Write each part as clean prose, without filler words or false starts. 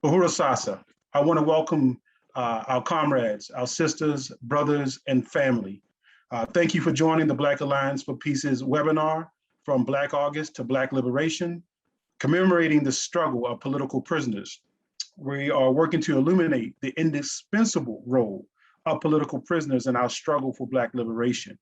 Uhuru Sasa. I want to welcome our comrades, our sisters, brothers, and family. Thank you for joining the Black Alliance for Peace's webinar, From Black August to Black Liberation, commemorating the struggle of political prisoners. We are working to illuminate the indispensable role of political prisoners in our struggle for Black liberation.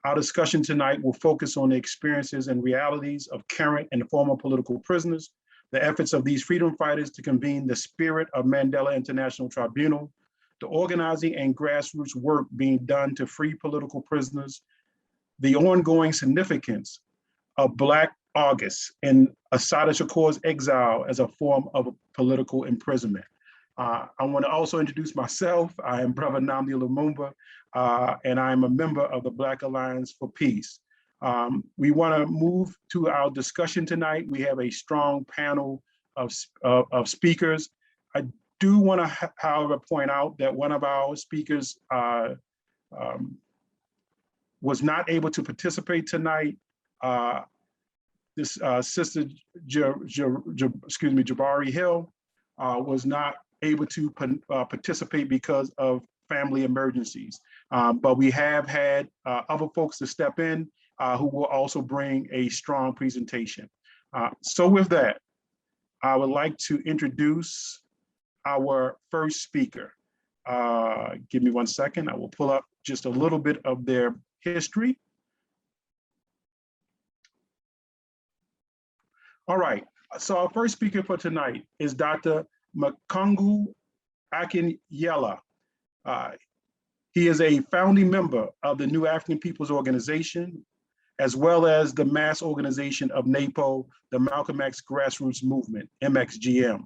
Our discussion tonight will focus on the experiences and realities of current and former political prisoners, the efforts of these freedom fighters to convene the spirit of Mandela International Tribunal, the organizing and grassroots work being done to free political prisoners, the ongoing significance of Black August and Assata Shakur's exile as a form of political imprisonment. I want to also introduce myself. I am Brother Nnamdi Lumumba, and I am a member of the Black Alliance for Peace. We want to move to our discussion tonight. We have a strong panel of speakers. I do want to, however, point out that one of our speakers was not able to participate tonight. This sister, Jaribu Hill, was not able to participate because of family emergencies. But we have had other folks to step in who will also bring a strong presentation. So with that, I would like to introduce our first speaker. Give me 1 second. I will pull up just a little bit of their history. All right, so our first speaker for tonight is Dr. Makungu Akinyela. He is a founding member of the New African Peoples Organization, as well as the mass organization of NAPO, the Malcolm X Grassroots Movement, MXGM.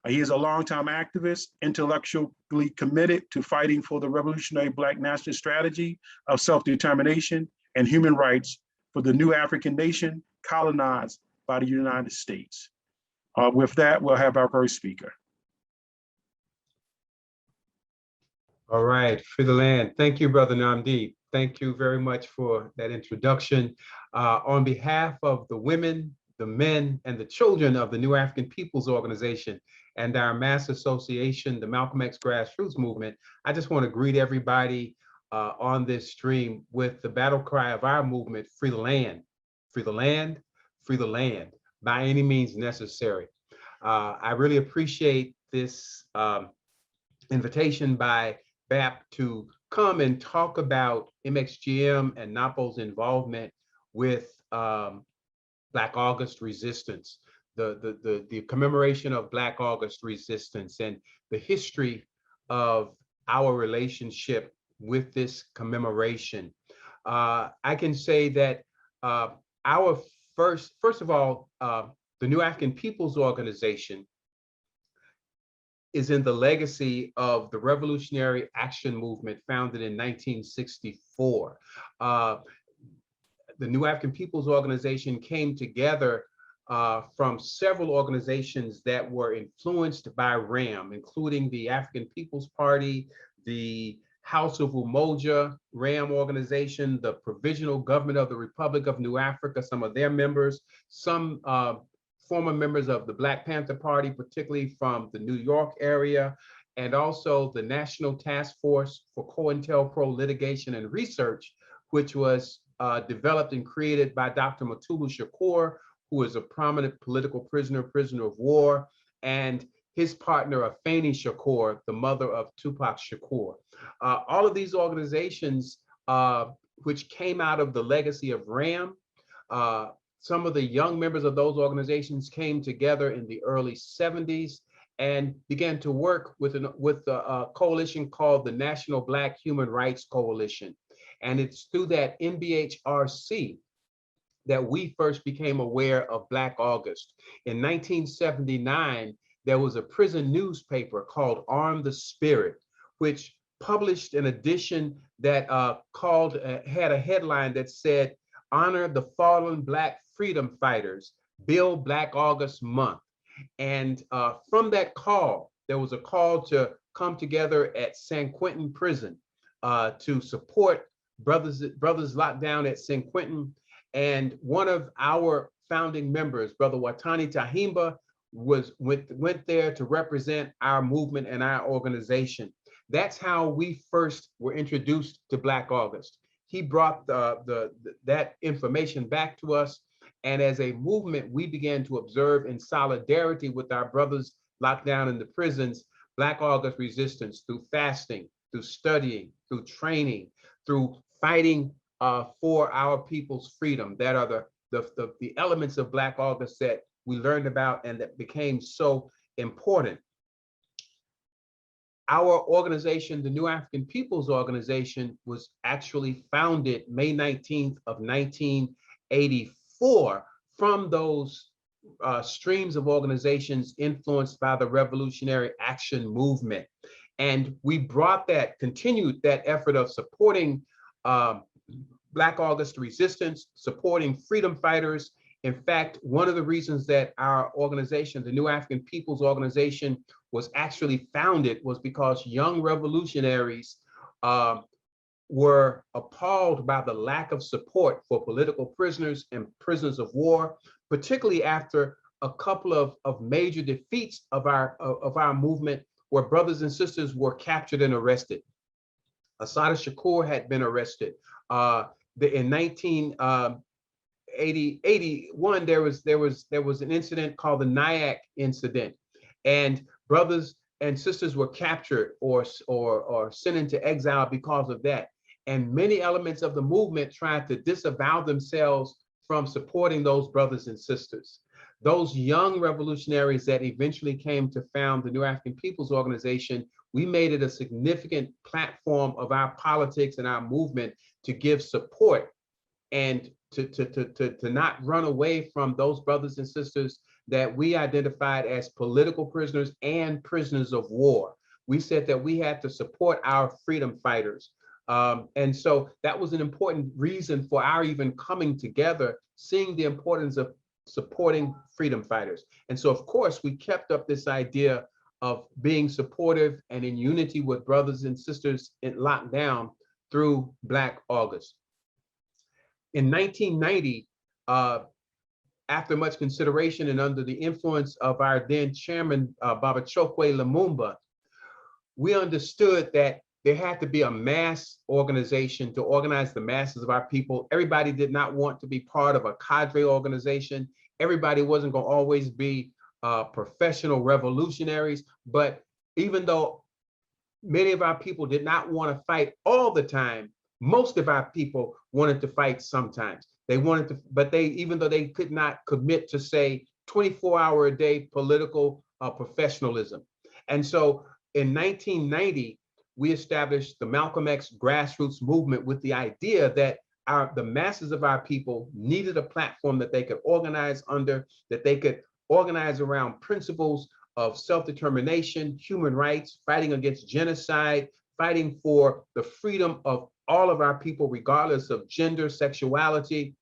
He is a longtime activist, intellectually committed to fighting for the revolutionary Black national strategy of self-determination and human rights for the new African nation colonized by the United States. With that, we'll have our first speaker. All right, for the land. Thank you, Brother Nnamdi. Thank you very much for that introduction. On behalf of the women, the men, and the children of the New African Peoples Organization and our mass association, the Malcolm X Grassroots Movement, I just want to greet everybody on this stream with the battle cry of our movement, free the land, free the land, free the land, by any means necessary. I really appreciate this invitation by BAP to come and talk about MXGM and NAPO's involvement with Black August resistance, the commemoration of Black August resistance and the history of our relationship with this commemoration. I can say that our first of all, the New African Peoples Organization is in the legacy of the Revolutionary Action Movement founded in 1964. The New African Peoples Organization came together from several organizations that were influenced by RAM, including the African People's Party, the House of Umoja RAM organization, the Provisional Government of the Republic of New Africa, some of their members, some former members of the Black Panther Party, particularly from the New York area, and also the National Task Force for COINTELPRO Litigation and Research, which was developed and created by Dr. Makungu Shakur, who is a prominent political prisoner of war, and his partner, Afeni Shakur, the mother of Tupac Shakur. All of these organizations, which came out of the legacy of RAM, some of the young members of those organizations came together in the early 70s and began to work with a coalition called the National Black Human Rights Coalition. And it's through that NBHRC that we first became aware of Black August. In 1979, there was a prison newspaper called Arm the Spirit, which published an edition that had a headline that said, "Honor the fallen Black freedom fighters, build Black August Month." And from that call, there was a call to come together at San Quentin Prison to support brothers locked down at San Quentin. And one of our founding members, Brother Watani Tahimba, went there to represent our movement and our organization. That's how we first were introduced to Black August. He brought that information back to us, and as a movement, we began to observe in solidarity with our brothers locked down in the prisons, Black August resistance through fasting, through studying, through training, through fighting for our people's freedom. That are the elements of Black August that we learned about and that became so important. Our organization, the New African Peoples Organization, was actually founded May 19th of 1984 from those streams of organizations influenced by the Revolutionary Action Movement. And we continued that effort of supporting Black August resistance, supporting freedom fighters. In fact, one of the reasons that our organization, the New African Peoples Organization, was actually founded was because young revolutionaries were appalled by the lack of support for political prisoners and prisoners of war, particularly after a couple of major defeats of our movement, where brothers and sisters were captured and arrested. Assata Shakur had been arrested. In 1981, there was an incident called the Niacc Incident, and brothers and sisters were captured or sent into exile because of that. And many elements of the movement tried to disavow themselves from supporting those brothers and sisters. Those young revolutionaries that eventually came to found the New African Peoples Organization, we made it a significant platform of our politics and our movement to give support and to not run away from those brothers and sisters that we identified as political prisoners and prisoners of war. We said that we had to support our freedom fighters. And so that was an important reason for our even coming together, seeing the importance of supporting freedom fighters. And so, of course, we kept up this idea of being supportive and in unity with brothers and sisters in lockdown through Black August. In 1990, after much consideration and under the influence of our then chairman, Baba Chokwe Lumumba, we understood that there had to be a mass organization to organize the masses of our people. Everybody did not want to be part of a cadre organization. Everybody wasn't going to always be professional revolutionaries. But even though many of our people did not want to fight all the time, most of our people wanted to fight sometimes. They wanted to, but even though they could not commit to, say, 24-hour-a-day political professionalism. And so in 1990, we established the Malcolm X grassroots movement with the idea that the masses of our people needed a platform that they could organize under, that they could organize around principles of self-determination, human rights, fighting against genocide, fighting for the freedom of all of our people, regardless of gender, sexuality,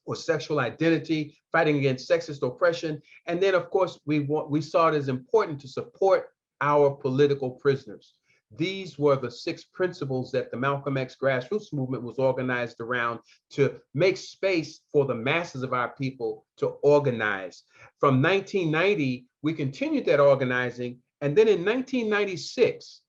or sexual identity, fighting against sexist oppression. And then, of course, we saw it as important to support our political prisoners. These were the 6 principles that the Malcolm X grassroots movement was organized around, to make space for the masses of our people to organize. From 1990, we continued that organizing. And then in 1996,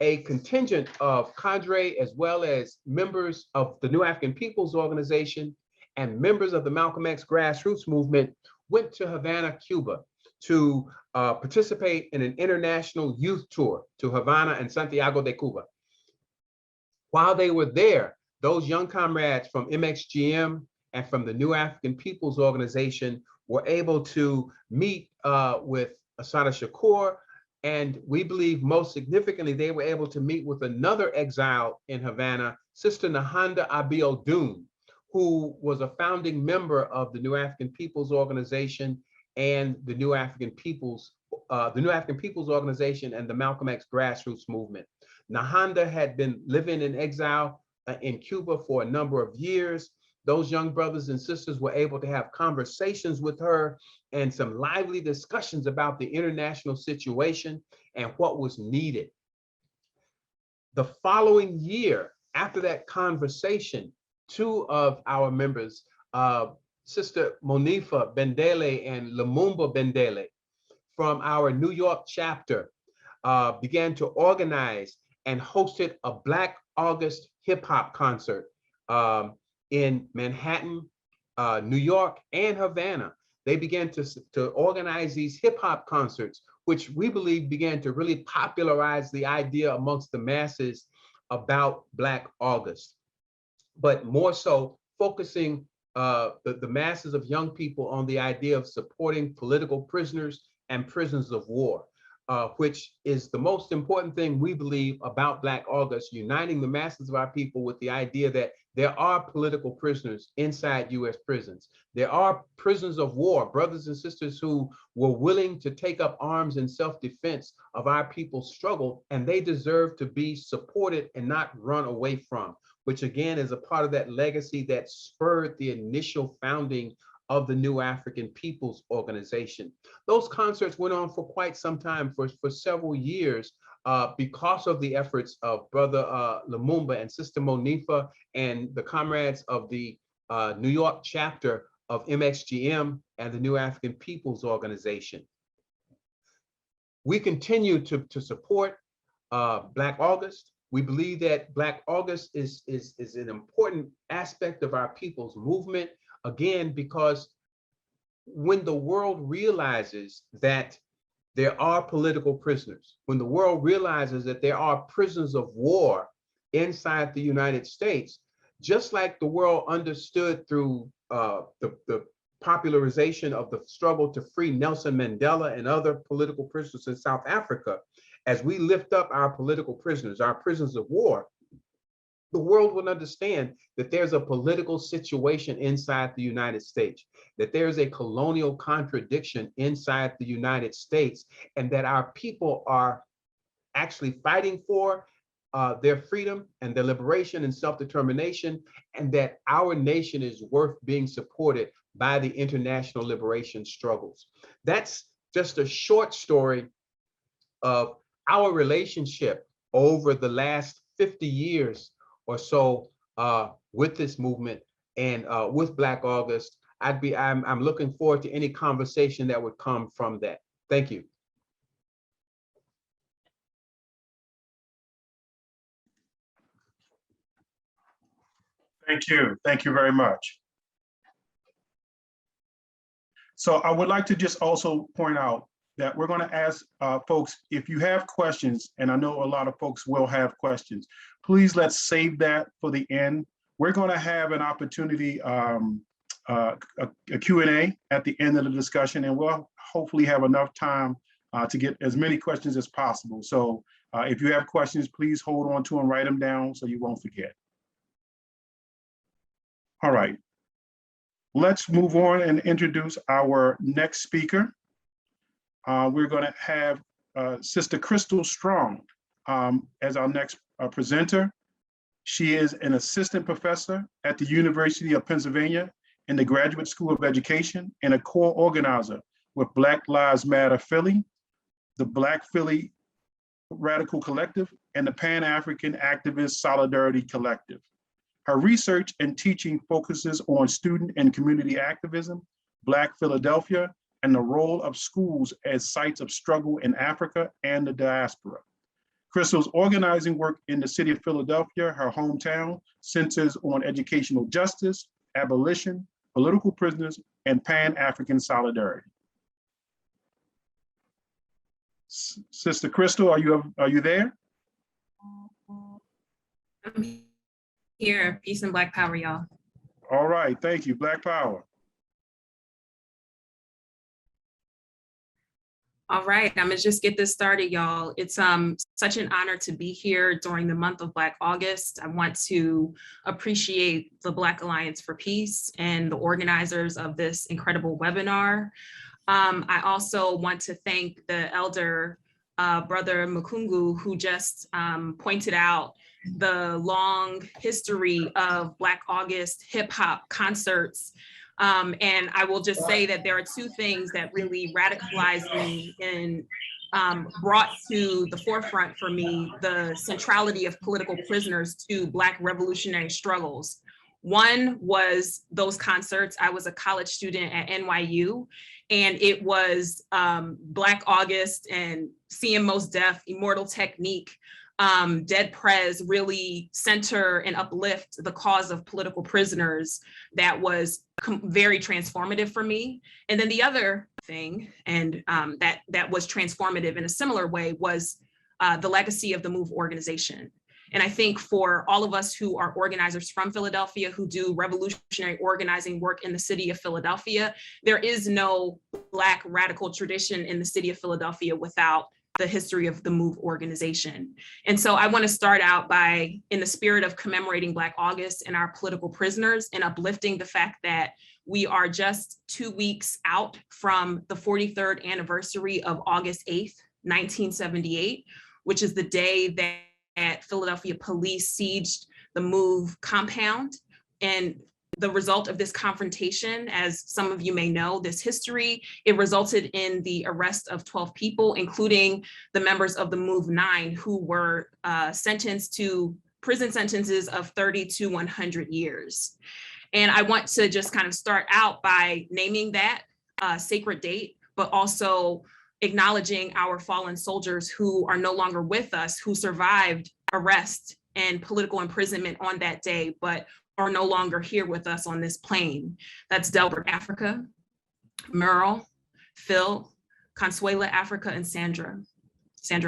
a contingent of cadre, as well as members of the New African Peoples Organization and members of the Malcolm X grassroots movement, went to Havana, Cuba, to participate in an international youth tour to Havana and Santiago de Cuba. While they were there, those young comrades from MXGM and from the New African Peoples Organization were able to meet with Assata Shakur, and we believe most significantly, they were able to meet with another exile in Havana, Sister Nahanda Abiodun, who was a founding member of the New African Peoples Organization and the New African Peoples Organization and the Malcolm X grassroots movement. Nahanda had been living in exile in Cuba for a number of years. Those young brothers and sisters were able to have conversations with her and some lively discussions about the international situation and what was needed. The following year, after that conversation, 2 of our members, Sister Monifa Bendele and Lumumba Bendele, from our New York chapter began to organize and hosted a Black August hip hop concert in Manhattan, New York, and Havana. They began to organize these hip hop concerts, which we believe began to really popularize the idea amongst the masses about Black August, but more so focusing the masses of young people on the idea of supporting political prisoners and prisoners of war, which is the most important thing we believe about Black August, uniting the masses of our people with the idea that there are political prisoners inside US prisons. There are prisoners of war, brothers and sisters who were willing to take up arms in self-defense of our people's struggle, and they deserve to be supported and not run away from, which again is a part of that legacy that spurred the initial founding of the New African Peoples Organization. Those concerts went on for quite some time, for several years, because of the efforts of Brother Lumumba and Sister Monifa and the comrades of the New York chapter of MXGM and the New African Peoples Organization. We continue to support Black August. We believe that Black August is an important aspect of our people's movement, again, because when the world realizes that there are political prisoners, when the world realizes that there are prisoners of war inside the United States, just like the world understood through the popularization of the struggle to free Nelson Mandela and other political prisoners in South Africa, as we lift up our political prisoners, our prisoners of war, the world will understand that there's a political situation inside the United States, that there's a colonial contradiction inside the United States, and that our people are actually fighting for their freedom and their liberation and self-determination, and that our nation is worth being supported by the international liberation struggles. That's just a short story of our relationship over the last 50 years or so with this movement and with Black August. I'm looking forward to any conversation that would come from that. Thank you. Thank you. Thank you very much. So I would like to just also point out that we're going to ask folks, if you have questions, and I know a lot of folks will have questions, please let's save that for the end. We're going to have an opportunity, a Q&A at the end of the discussion, and we'll hopefully have enough time to get as many questions as possible. So if you have questions, please hold on to them, write them down so you won't forget. All right, let's move on and introduce our next speaker. We're going to have Sister Krystal Strong as our next presenter. She is an assistant professor at the University of Pennsylvania in the Graduate School of Education and a core organizer with Black Lives Matter Philly, the Black Philly Radical Collective, and the Pan-African Activist Solidarity Collective. Her research and teaching focuses on student and community activism, Black Philadelphia, and the role of schools as sites of struggle in Africa and the diaspora. Krystal's organizing work in the city of Philadelphia, her hometown, centers on educational justice, abolition, political prisoners, and Pan-African solidarity. Sister Krystal, are you there? I'm here. Peace and Black power, y'all. All right, thank you. Black power. All right, I'm gonna just get this started, y'all. It's such an honor to be here during the month of Black August. I want to appreciate the Black Alliance for Peace and the organizers of this incredible webinar. I also want to thank the elder Brother Makungu, who just pointed out the long history of Black August hip hop concerts. And I will just say that there are two things that really radicalized me and brought to the forefront for me the centrality of political prisoners to Black revolutionary struggles. One was those concerts. I was a college student at NYU, and it was Black August and Seeing Mos Def, Immortal Technique, Dead Prez really center and uplift the cause of political prisoners. That was very transformative for me. And then the other thing, and that was transformative in a similar way, was the legacy of the MOVE organization. And I think for all of us who are organizers from Philadelphia, who do revolutionary organizing work in the city of Philadelphia, there is no Black radical tradition in the city of Philadelphia without the history of the MOVE organization. And so I want to start out by, in the spirit of commemorating Black August and our political prisoners, and uplifting the fact that we are just 2 weeks out from the 43rd anniversary of August 8th, 1978, which is the day that Philadelphia police sieged the MOVE compound. And the result of this confrontation, as some of you may know this history, it resulted in the arrest of 12 people, including the members of the MOVE 9, who were sentenced to prison sentences of 30 to 100 years. And I want to just kind of start out by naming that sacred date, but also acknowledging our fallen soldiers who are no longer with us, who survived arrest and political imprisonment on that day, but are no longer here with us on this plane. That's Delbert Africa, Merle, Phil, Consuela Africa, and Sandra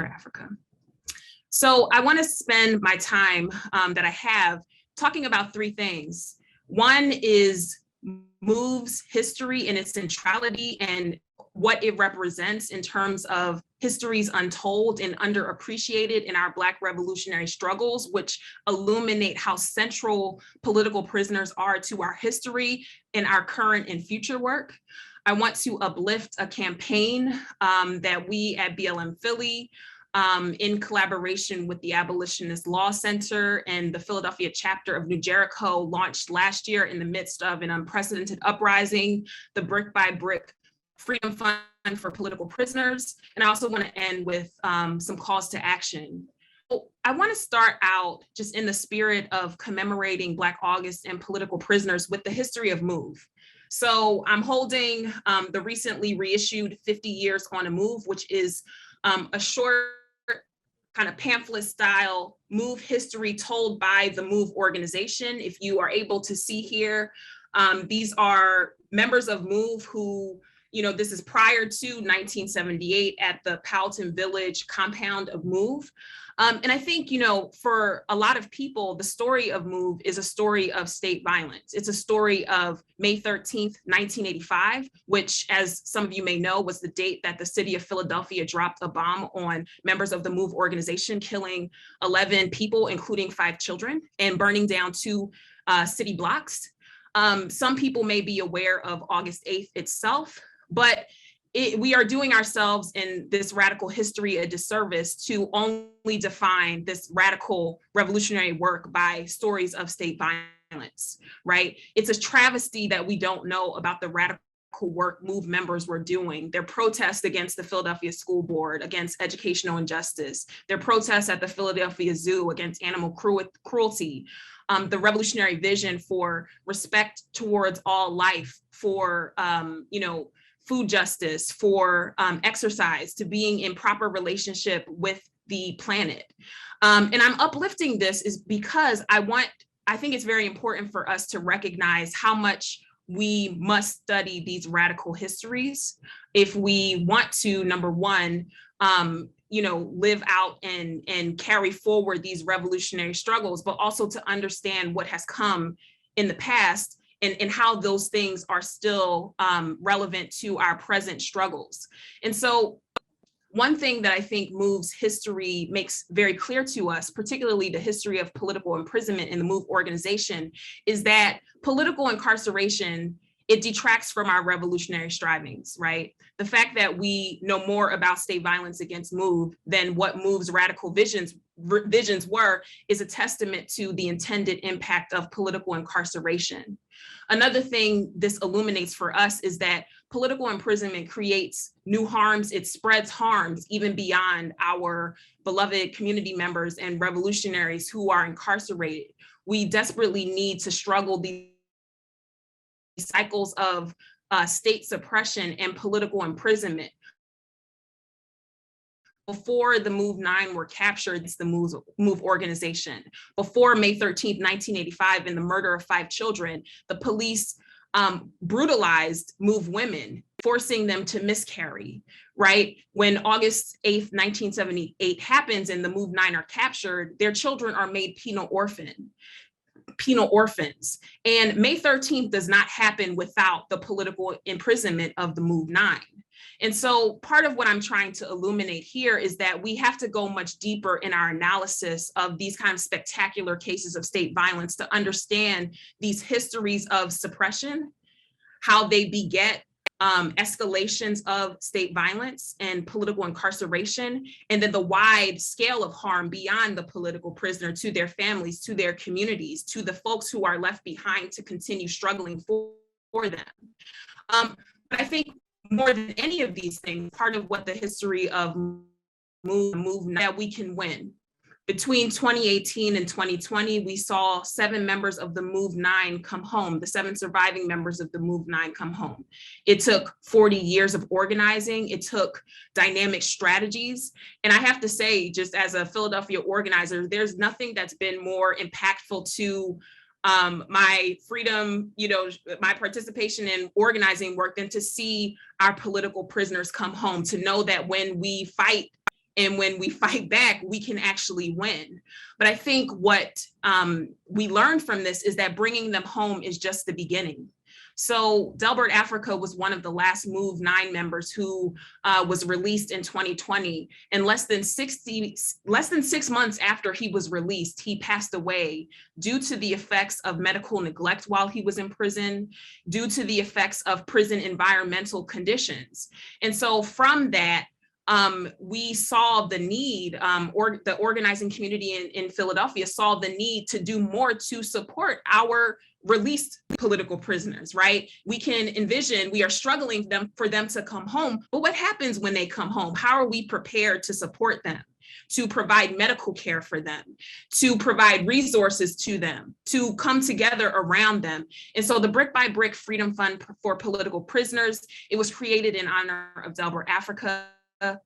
Africa. So I want to spend my time that I have talking about three things. One is MOVE's history and its centrality and what it represents in terms of histories untold and underappreciated in our Black revolutionary struggles, which illuminate how central political prisoners are to our history and our current and future work. I want to uplift a campaign that we at BLM Philly, in collaboration with the Abolitionist Law Center and the Philadelphia chapter of New Jericho, launched last year in the midst of an unprecedented uprising, the Brick by Brick Freedom Fund for Political Prisoners. And I also want to end with some calls to action. I want to start out just in the spirit of commemorating Black August and political prisoners with the history of MOVE. So I'm holding the recently reissued 50 Years on a MOVE, which is a short kind of pamphlet style MOVE history told by the MOVE organization. If you are able to see here, these are members of MOVE who, you know, this is prior to 1978 at the Powelton Village compound of MOVE. And I think, you know, for a lot of people, the story of MOVE is a story of state violence. It's a story of May 13th, 1985, which, as some of you may know, was the date that the city of Philadelphia dropped a bomb on members of the MOVE organization, killing 11 people, including 5 children, and burning down 2 city blocks. Some people may be aware of August 8th itself, but we are doing ourselves in this radical history a disservice to only define this radical revolutionary work by stories of state violence, right? It's a travesty that we don't know about the radical work MOVE members were doing. Their protests against the Philadelphia School Board, against educational injustice, their protests at the Philadelphia Zoo against animal cruelty, the revolutionary vision for respect towards all life, for, you know, food justice, for exercise, to being in proper relationship with the planet. And I'm uplifting this is because I think it's very important for us to recognize how much we must study these radical histories if we want to, number one, you know, live out and carry forward these revolutionary struggles, but also to understand what has come in the past and how those things are still relevant to our present struggles. And so one thing that I think MOVE's history makes very clear to us, particularly the history of political imprisonment in the MOVE organization, is that political incarceration, it detracts from our revolutionary strivings, right? The fact that we know more about state violence against MOVE than what MOVE's radical visions were is a testament to the intended impact of political incarceration. Another thing this illuminates for us is that political imprisonment creates new harms. It spreads harms even beyond our beloved community members and revolutionaries who are incarcerated. we desperately need to struggle these cycles of state suppression and political imprisonment. Before the Move 9 were captured, it's the Move organization. Before May 13th, 1985, and the murder of 5 children, the police brutalized Move women, forcing them to miscarry, right? When August 8th, 1978 happens and the Move 9 are captured, their children are made penal orphans. And May 13th does not happen without the political imprisonment of the Move 9. And so part of what I'm trying to illuminate here is that we have to go much deeper in our analysis of these kind of spectacular cases of state violence to understand these histories of suppression, how they beget escalations of state violence and political incarceration, and then the wide scale of harm beyond the political prisoner to their families, to their communities, to the folks who are left behind to continue struggling for them. But I think more than any of these things, part of what the history of Move that we can win. Between 2018 and 2020, we saw 7 members of the Move 9 come home, the 7 surviving members of the Move 9 come home. It took 40 years of organizing. It took dynamic strategies. And I have to say, just as a Philadelphia organizer, there's nothing that's been more impactful to my freedom, my participation in organizing work than to see our political prisoners come home, to know that when we fight and when we fight back, we can actually win. But I think what we learned from this is that bringing them home is just the beginning. So Delbert Africa was one of the last Move 9 members who was released in 2020. And less than 6 months after he was released, he passed away due to the effects of medical neglect while he was in prison, due to the effects of prison environmental conditions. And so from that, we saw the need, or the organizing community in Philadelphia saw the need to do more to support our released political prisoners, right? We can envision, we are struggling for them to come home, but what happens when they come home? How are we prepared to support them, to provide medical care for them, to provide resources to them, to come together around them? And so the Brick by Brick Freedom Fund for Political Prisoners, it was created in honor of Delbert Africa,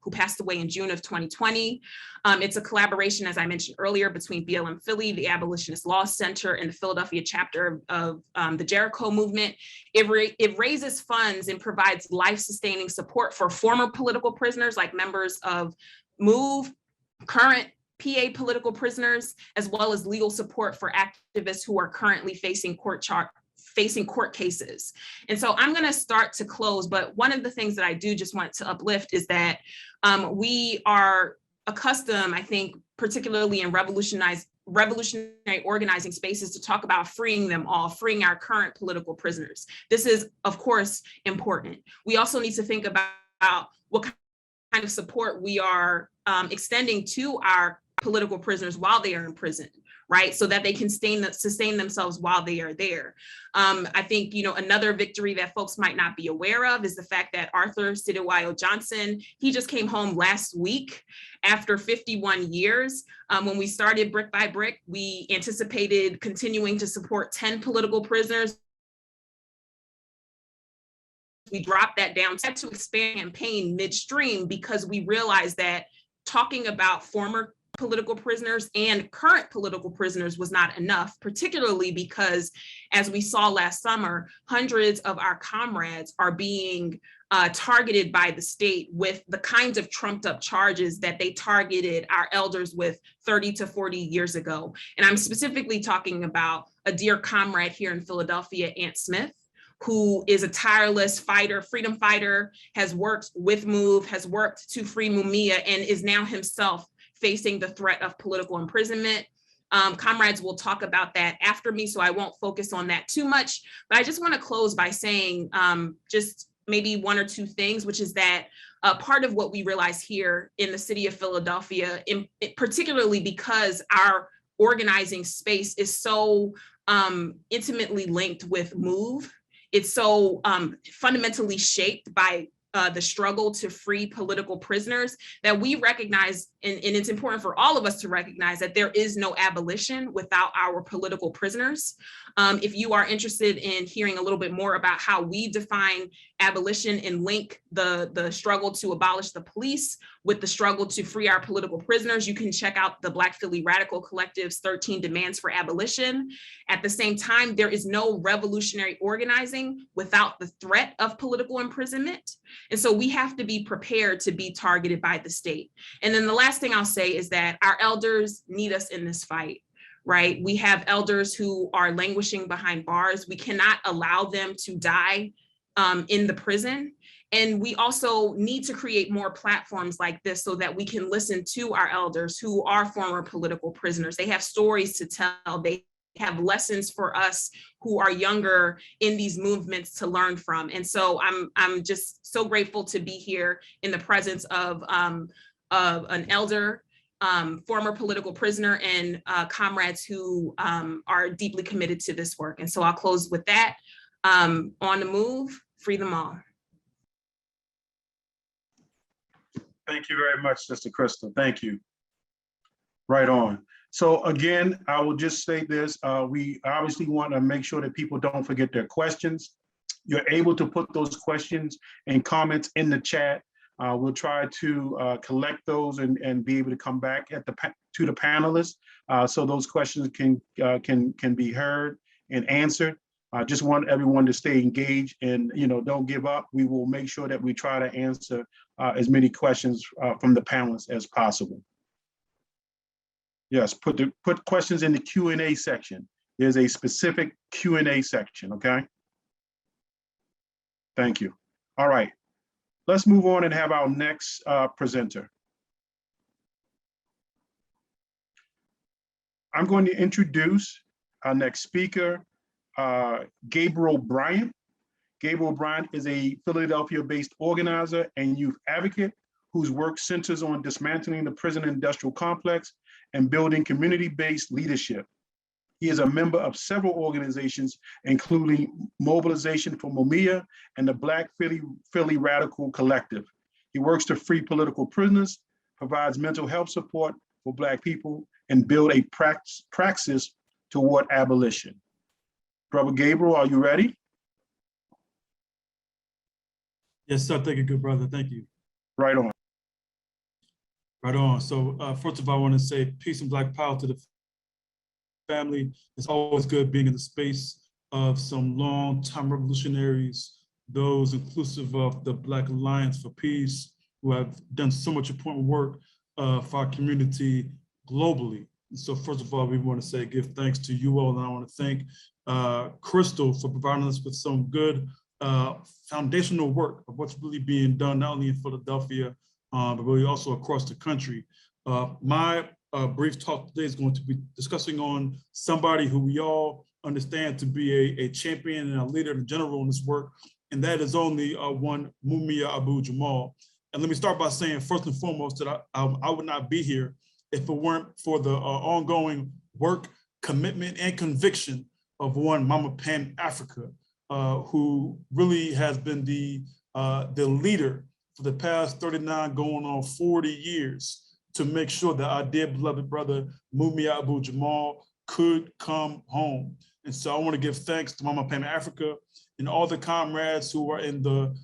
who passed away in June of 2020. It's a collaboration, as I mentioned earlier, between BLM Philly, the Abolitionist Law Center, and the Philadelphia chapter of the Jericho movement. It raises funds and provides life-sustaining support for former political prisoners, like members of Move, current PA political prisoners, as well as legal support for activists who are currently facing court cases. And so I'm going to start to close, but one of the things that I do just want to uplift is that we are accustomed, I think, particularly in revolutionary organizing spaces, to talk about freeing them all, freeing our current political prisoners. This is, of course, important. We also need to think about what kind of support we are extending to our political prisoners while they are in prison, right? So that they can sustain themselves while they are there. I think, another victory that folks might not be aware of is the fact that Arthur Sidiwayo Johnson, he just came home last week after 51 years. When we started Brick by Brick, we anticipated continuing to support 10 political prisoners. We dropped that down to expand campaign midstream because we realized that talking about former political prisoners and current political prisoners was not enough, particularly because, as we saw last summer, hundreds of our comrades are being targeted by the state with the kinds of trumped up charges that they targeted our elders with 30 to 40 years ago. And I'm specifically talking about a dear comrade here in Philadelphia, Ant Smith, who is a tireless fighter, freedom fighter, has worked with Move, has worked to free Mumia, and is now himself facing the threat of political imprisonment. Comrades will talk about that after me, so I won't focus on that too much. But I just want to close by saying just maybe one or two things, which is that part of what we realize here in the city of Philadelphia, particularly because our organizing space is so intimately linked with Move, it's so fundamentally shaped by the struggle to free political prisoners, that we recognize and it's important for all of us to recognize that there is no abolition without our political prisoners. If you are interested in hearing a little bit more about how we define abolition and link the struggle to abolish the police with the struggle to free our political prisoners, you can check out the Black Philly Radical Collective's 13 Demands for Abolition. At the same time, there is no revolutionary organizing without the threat of political imprisonment. And so we have to be prepared to be targeted by the state. And then the last thing I'll say is that our elders need us in this fight, right? We have elders who are languishing behind bars. We cannot allow them to die in the prison. And we also need to create more platforms like this so that we can listen to our elders who are former political prisoners. They have stories to tell. They have lessons for us who are younger in these movements to learn from. And so I'm just so grateful to be here in the presence of an elder, former political prisoner, and comrades who are deeply committed to this work. And so I'll close with that. On the move, free them all. Thank you very much, Sister Krystal. Thank you. Right on. So again, I will just say this. We obviously want to make sure that people don't forget their questions. You're able to put those questions and comments in the chat. We'll try to collect those and be able to come back to the panelists so those questions can be heard and answered. I just want everyone to stay engaged and don't give up. We will make sure that we try to answer as many questions from the panelists as possible. Yes, put questions in the Q&A section. There's a specific Q&A section, okay? Thank you. All right, let's move on and have our next presenter. I'm going to introduce our next speaker, Gabriel Bryant. Gabriel Bryant is a Philadelphia-based organizer and youth advocate whose work centers on dismantling the prison industrial complex and building community-based leadership. He is a member of several organizations, including Mobilization for Mumia and the Black Philly Radical Collective. He works to free political prisoners, provides mental health support for Black people, and build a praxis toward abolition. Brother Gabriel, are you ready? Yes, sir. Thank you, good brother. Thank you. Right on. Right on. So first of all, I want to say peace and Black power to the family. It's always good being in the space of some long-time revolutionaries, those inclusive of the Black Alliance for Peace, who have done so much important work for our community globally. And so first of all, we want to say, give thanks to you all. And I want to thank Krystal for providing us with some good foundational work of what's really being done, not only in Philadelphia, but really also across the country. My brief talk today is going to be discussing on somebody who we all understand to be a champion and a leader in general in this work, and that is only one Mumia Abu-Jamal. And let me start by saying, first and foremost, that I would not be here if it weren't for the ongoing work, commitment, and conviction of one Mama Pan Africa, who really has been the leader for the past 39 going on 40 years to make sure that our dear beloved brother Mumia Abu-Jamal could come home. And so I want to give thanks to Mama Pan Africa and all the comrades who are in the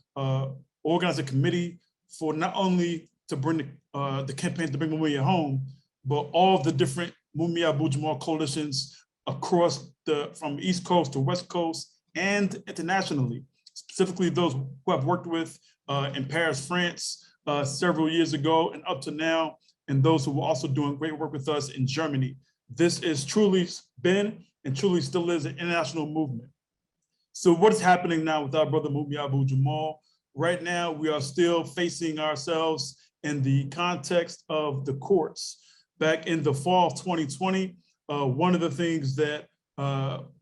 organizing committee for not only to bring the campaign to bring Mumia home, but all the different Mumia Abu-Jamal coalitions across from East Coast to West Coast and internationally, specifically those who I've worked with in Paris, France, several years ago and up to now, and those who are also doing great work with us in Germany. This is truly been and truly still is an international movement. So what is happening now with our brother Mumia Abu-Jamal? Right now, we are still facing ourselves in the context of the courts. Back in the fall of 2020, one of the things that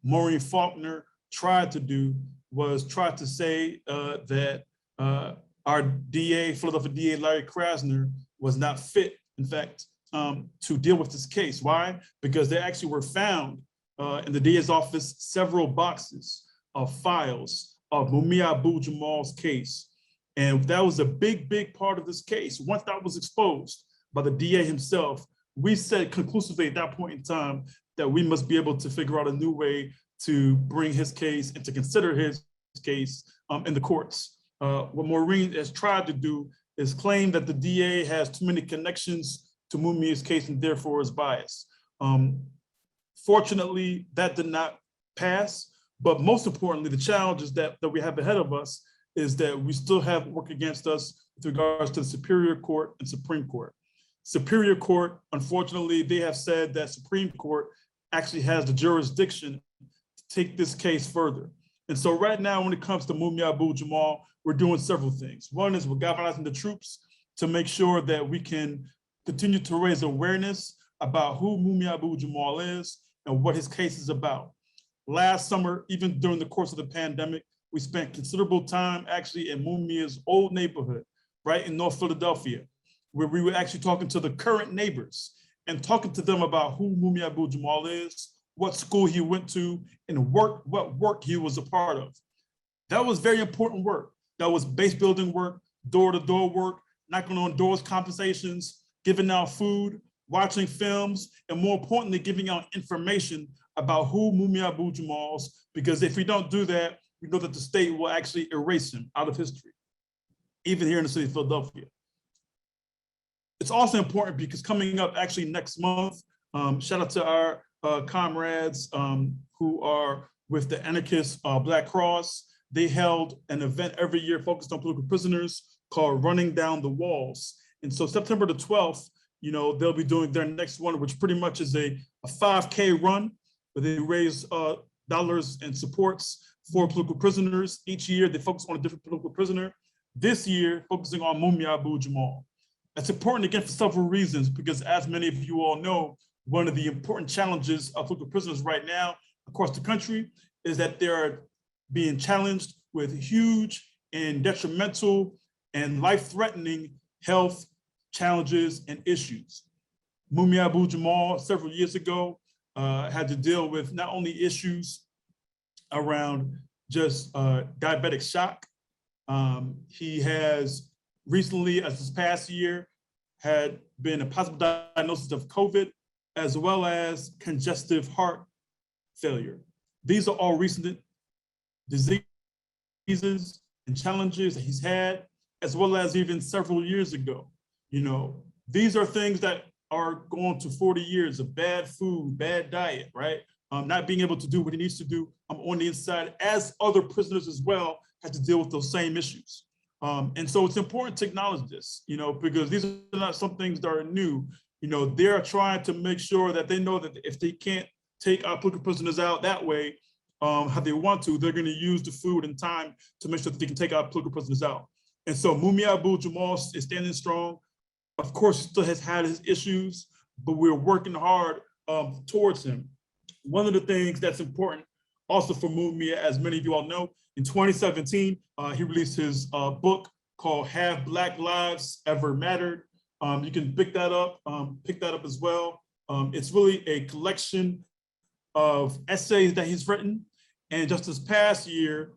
Maureen Faulkner tried to do was try to say that our DA, Philadelphia DA Larry Krasner, was not fit, in fact, to deal with this case. Why? Because there actually were found in the DA's office several boxes of files of Mumia Abu-Jamal's case. And that was a big, big part of this case. Once that was exposed by the DA himself, we said conclusively at that point in time that we must be able to figure out a new way to bring his case and to consider his case in the courts. What Maureen has tried to do is claim that the DA has too many connections to Mumia's case and therefore is biased. Fortunately, that did not pass, but most importantly, the challenges that we have ahead of us is that we still have work against us with regards to the Superior Court and Supreme Court. Superior Court, unfortunately, they have said that Supreme Court actually has the jurisdiction to take this case further. And so right now, when it comes to Mumia Abu-Jamal, we're doing several things. One is we're galvanizing the troops to make sure that we can continue to raise awareness about who Mumia Abu-Jamal is and what his case is about. Last summer, even during the course of the pandemic, we spent considerable time actually in Mumia's old neighborhood, right in North Philadelphia, where we were actually talking to the current neighbors and talking to them about who Mumia Abu-Jamal is, what school he went to, and what work he was a part of. That was very important work. That was base building work, door-to-door work, knocking on doors, compensations, giving out food, watching films, and more importantly, giving out information about who Mumia Abu-Jamal is, because if we don't do that, we know that the state will actually erase him out of history, even here in the city of Philadelphia. It's also important because coming up actually next month, shout out to our comrades who are with the anarchist Black Cross. They held an event every year focused on political prisoners called Running Down the Walls. And so September the 12th, you know, they'll be doing their next one, which pretty much is a 5K run, where they raise dollars and supports for political prisoners. Each year, they focus on a different political prisoner. This year, focusing on Mumia Abu-Jamal. That's important, again, for several reasons, because as many of you all know, one of the important challenges of political prisoners right now across the country is that they're being challenged with huge and detrimental and life-threatening health challenges and issues. Mumia Abu-Jamal, several years ago, had to deal with not only issues around just diabetic shock. He has recently, as this past year, had been a possible diagnosis of COVID, as well as congestive heart failure. These are all recent diseases and challenges that he's had, as well as even several years ago. You know, these are things that are going to 40 years of bad food, bad diet, right? Not being able to do what he needs to do on the inside, as other prisoners as well have to deal with those same issues. And so it's important to acknowledge this, you know, because these are not some things that are new. You know, they're trying to make sure that they know that if they can't take our political prisoners out that way, how they want to, they're going to use the food and time to make sure that they can take our political prisoners out. And so Mumia Abu-Jamal is standing strong. Of course, he still has had his issues, but we're working hard towards him. One of the things that's important also for Mumia, as many of you all know, in 2017, he released his book called Have Black Lives Ever Mattered? You can pick that up as well. It's really a collection of essays that he's written. And just this past year,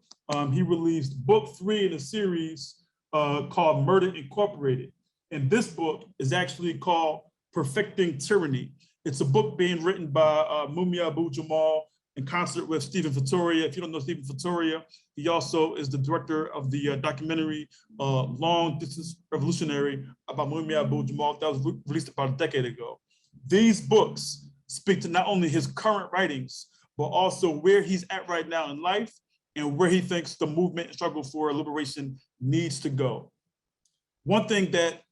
he released book 3 in a series called Murder Incorporated. And this book is actually called Perfecting Tyranny. It's a book being written by Mumia Abu-Jamal in concert with Stephen Vittoria. If you don't know Stephen Vittoria, he also is the director of the documentary Long Distance Revolutionary about Mumia Abu-Jamal that was released about a decade ago. These books speak to not only his current writings, but also where he's at right now in life and where he thinks the movement and struggle for liberation needs to go. One thing that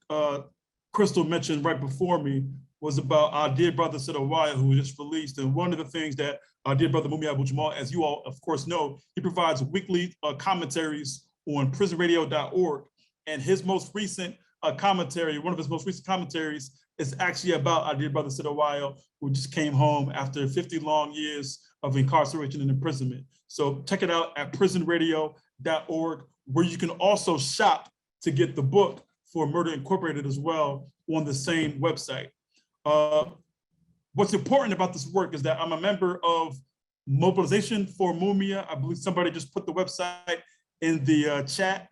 Krystal mentioned right before me was about our dear brother Sidawaya, who was just released. And one of the things that our dear brother Mumia Abu-Jamal, as you all of course know, he provides weekly commentaries on prisonradio.org. And his most recent commentary, one of his most recent commentaries, is actually about our dear brother Sidawaya, who just came home after 50 long years of incarceration and imprisonment. So check it out at prisonradio.org, where you can also shop to get the book for Murder Incorporated as well on the same website. What's important about this work is that I'm a member of Mobilization for Mumia. I believe somebody just put the website in the chat.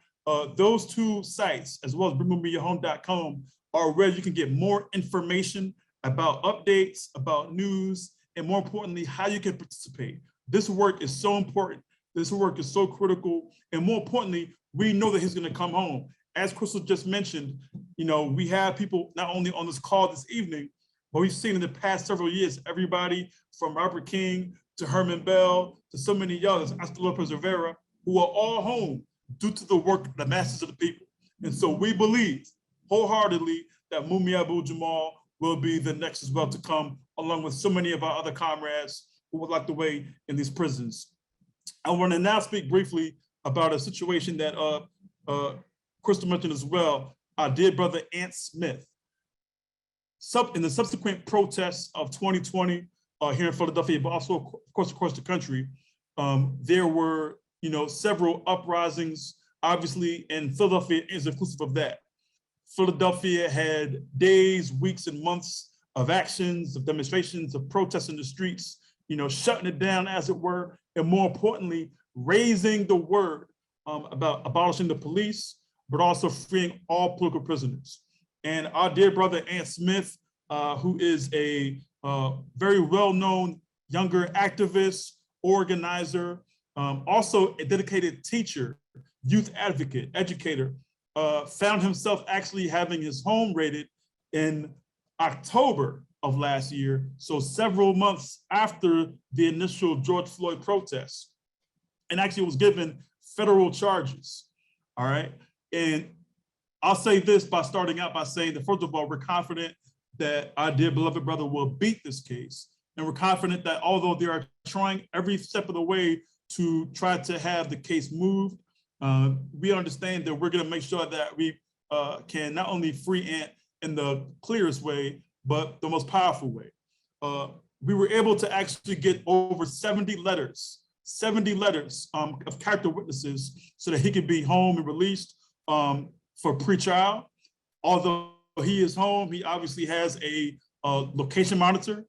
Those two sites, as well as bringmumiyahome.com, are where you can get more information about updates, about news, and more importantly, how you can participate. This work is so important. This work is so critical. And more importantly, we know that he's gonna come home. As Krystal just mentioned, we have people not only on this call this evening, but we've seen in the past several years, everybody from Robert King to Herman Bell to so many others, Hasta Lopez Rivera, who are all home due to the work of the masses of the people. And so we believe wholeheartedly that Mumia Abu-Jamal will be the next as well to come, along with so many of our other comrades who would locked away in these prisons. I want to now speak briefly about a situation that Krystal mentioned as well, our dear brother Ant Smith. In the subsequent protests of 2020 here in Philadelphia, but also of course across the country, there were several uprisings, obviously, and Philadelphia is inclusive of that. Philadelphia had days, weeks, and months of actions, of demonstrations, of protests in the streets, shutting it down as it were, and more importantly, raising the word about abolishing the police, but also freeing all political prisoners. And our dear brother Ant Smith, who is a very well-known younger activist, organizer, also a dedicated teacher, youth advocate, educator, found himself actually having his home raided in October of last year, so several months after the initial George Floyd protests, and actually was given federal charges, all right? And I'll say this by starting out by saying that, first of all, we're confident that our dear beloved brother will beat this case. And we're confident that although they are trying every step of the way to try to have the case moved, we understand that we're gonna make sure that we can not only free Ant in the clearest way, but the most powerful way. We were able to actually get over 70 letters of character witnesses so that he could be home and released for pre-trial. Although he is home, he obviously has a location monitor.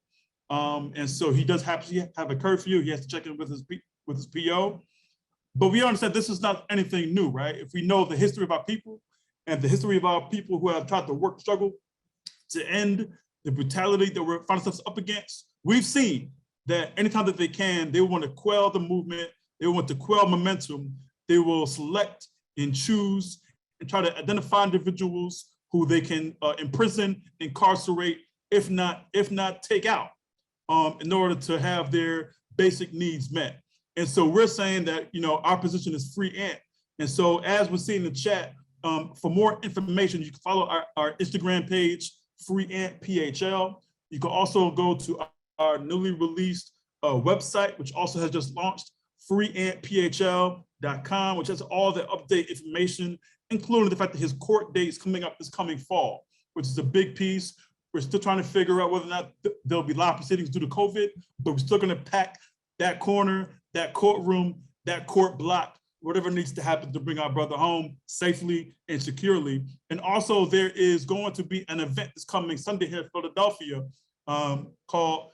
And so he does have to have a curfew. He has to check in with his PO. But we understand this is not anything new, right? If we know the history of our people and the history of our people who have tried to struggle to end the brutality that we're finding ourselves up against, we've seen that anytime that they can, they want to quell the movement, they want to quell momentum, they will select and choose and try to identify individuals who they can imprison, incarcerate, if not take out, in order to have their basic needs met. And so we're saying that our position is free Ant. And so as we're seeing in the chat, for more information, you can follow our Instagram page, Free Ant PHL. You can also go to our newly released website, which also has just launched, freeantphl.com, which has all the update information, including the fact that his court date is coming up this coming fall, which is a big piece. We're still trying to figure out whether or not there'll be live proceedings due to COVID, but we're still gonna pack that corner, that courtroom, that court block, whatever needs to happen to bring our brother home safely and securely. And also there is going to be an event that's coming Sunday here in Philadelphia called,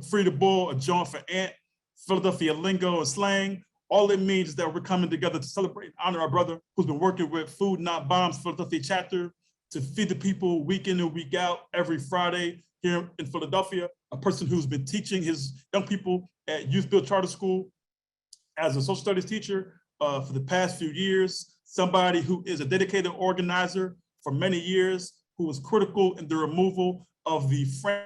Free the Bull, a jaunt for Ant, Philadelphia lingo and slang. All it means is that we're coming together to celebrate and honor our brother who's been working with Food Not Bombs Philadelphia chapter to feed the people week in and week out every Friday here in Philadelphia, a person who's been teaching his young people at Youth Build Charter School as a social studies teacher for the past few years, somebody who is a dedicated organizer for many years, who was critical in the removal of the Frank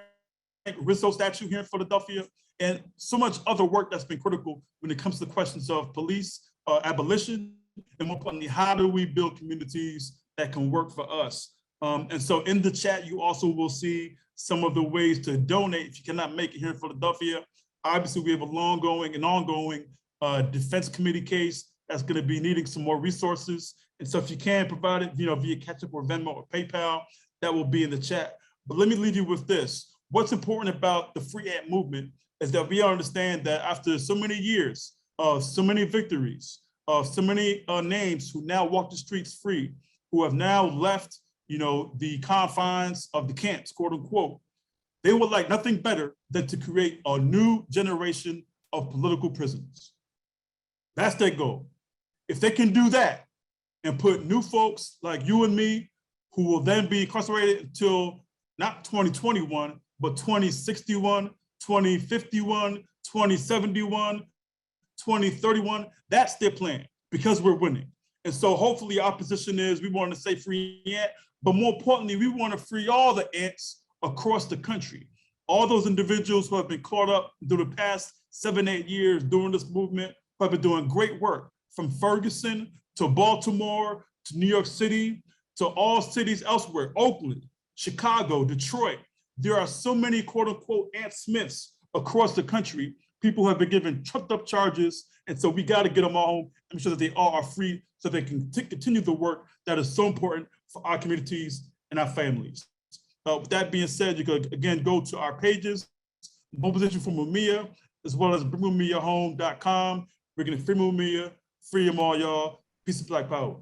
Rizzo statue here in Philadelphia, and so much other work that's been critical when it comes to questions of police abolition, and more importantly, how do we build communities that can work for us? And so in the chat, you also will see some of the ways to donate if you cannot make it here in Philadelphia. Obviously, we have a long-going and ongoing defense committee case that's going to be needing some more resources. And so if you can provide it, via Cash App or Venmo or PayPal, that will be in the chat. But let me leave you with this. What's important about the Free Ant movement is that we understand that after so many years of so many victories, of so many names who now walk the streets free, who have now left, the confines of the camps, quote unquote, they would like nothing better than to create a new generation of political prisoners. That's their goal. If they can do that and put new folks like you and me who will then be incarcerated until not 2021, but 2061, 2051, 2071, 2031. That's their plan because we're winning. And so hopefully our position is we want to say free ant, but more importantly, we want to free all the ants across the country. All those individuals who have been caught up through the past 7-8 years during this movement, who have been doing great work from Ferguson to Baltimore to New York City to all cities elsewhere, Oakland, Chicago, Detroit. There are so many quote unquote Ant Smiths across the country. People have been given trucked up charges. And so we got to get them all home and make sure that they all are free so they can continue the work that is so important for our communities and our families. With that being said, you could again go to our pages, Mobilization for Mumia, as well as bringmumia.home.com. We're going to free Mumia, free them all, y'all. Peace and Black Power.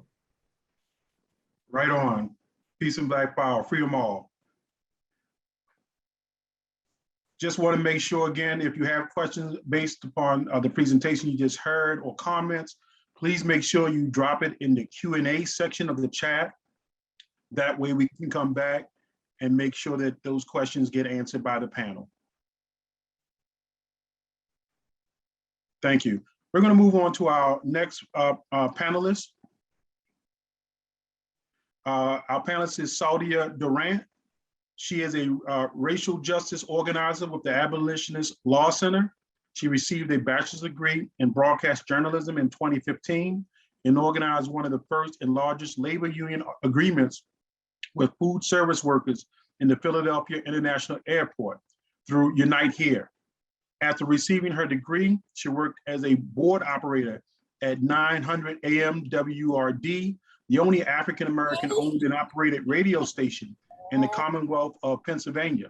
Right on. Peace and Black Power, free them all. Just want to make sure again, if you have questions based upon the presentation you just heard or comments, please make sure you drop it in the Q&A section of the chat. That way we can come back and make sure that those questions get answered by the panel. Thank you. We're going to move on to our next panelist. Our panelist is Saudia Durrant. She is a racial justice organizer with the Abolitionist Law Center. She received a bachelor's degree in broadcast journalism in 2015 and organized one of the first and largest labor union agreements with food service workers in the Philadelphia International Airport through Unite Here. After receiving her degree, she worked as a board operator at 900 AM WRD, the only African-American owned and operated radio station in the Commonwealth of Pennsylvania.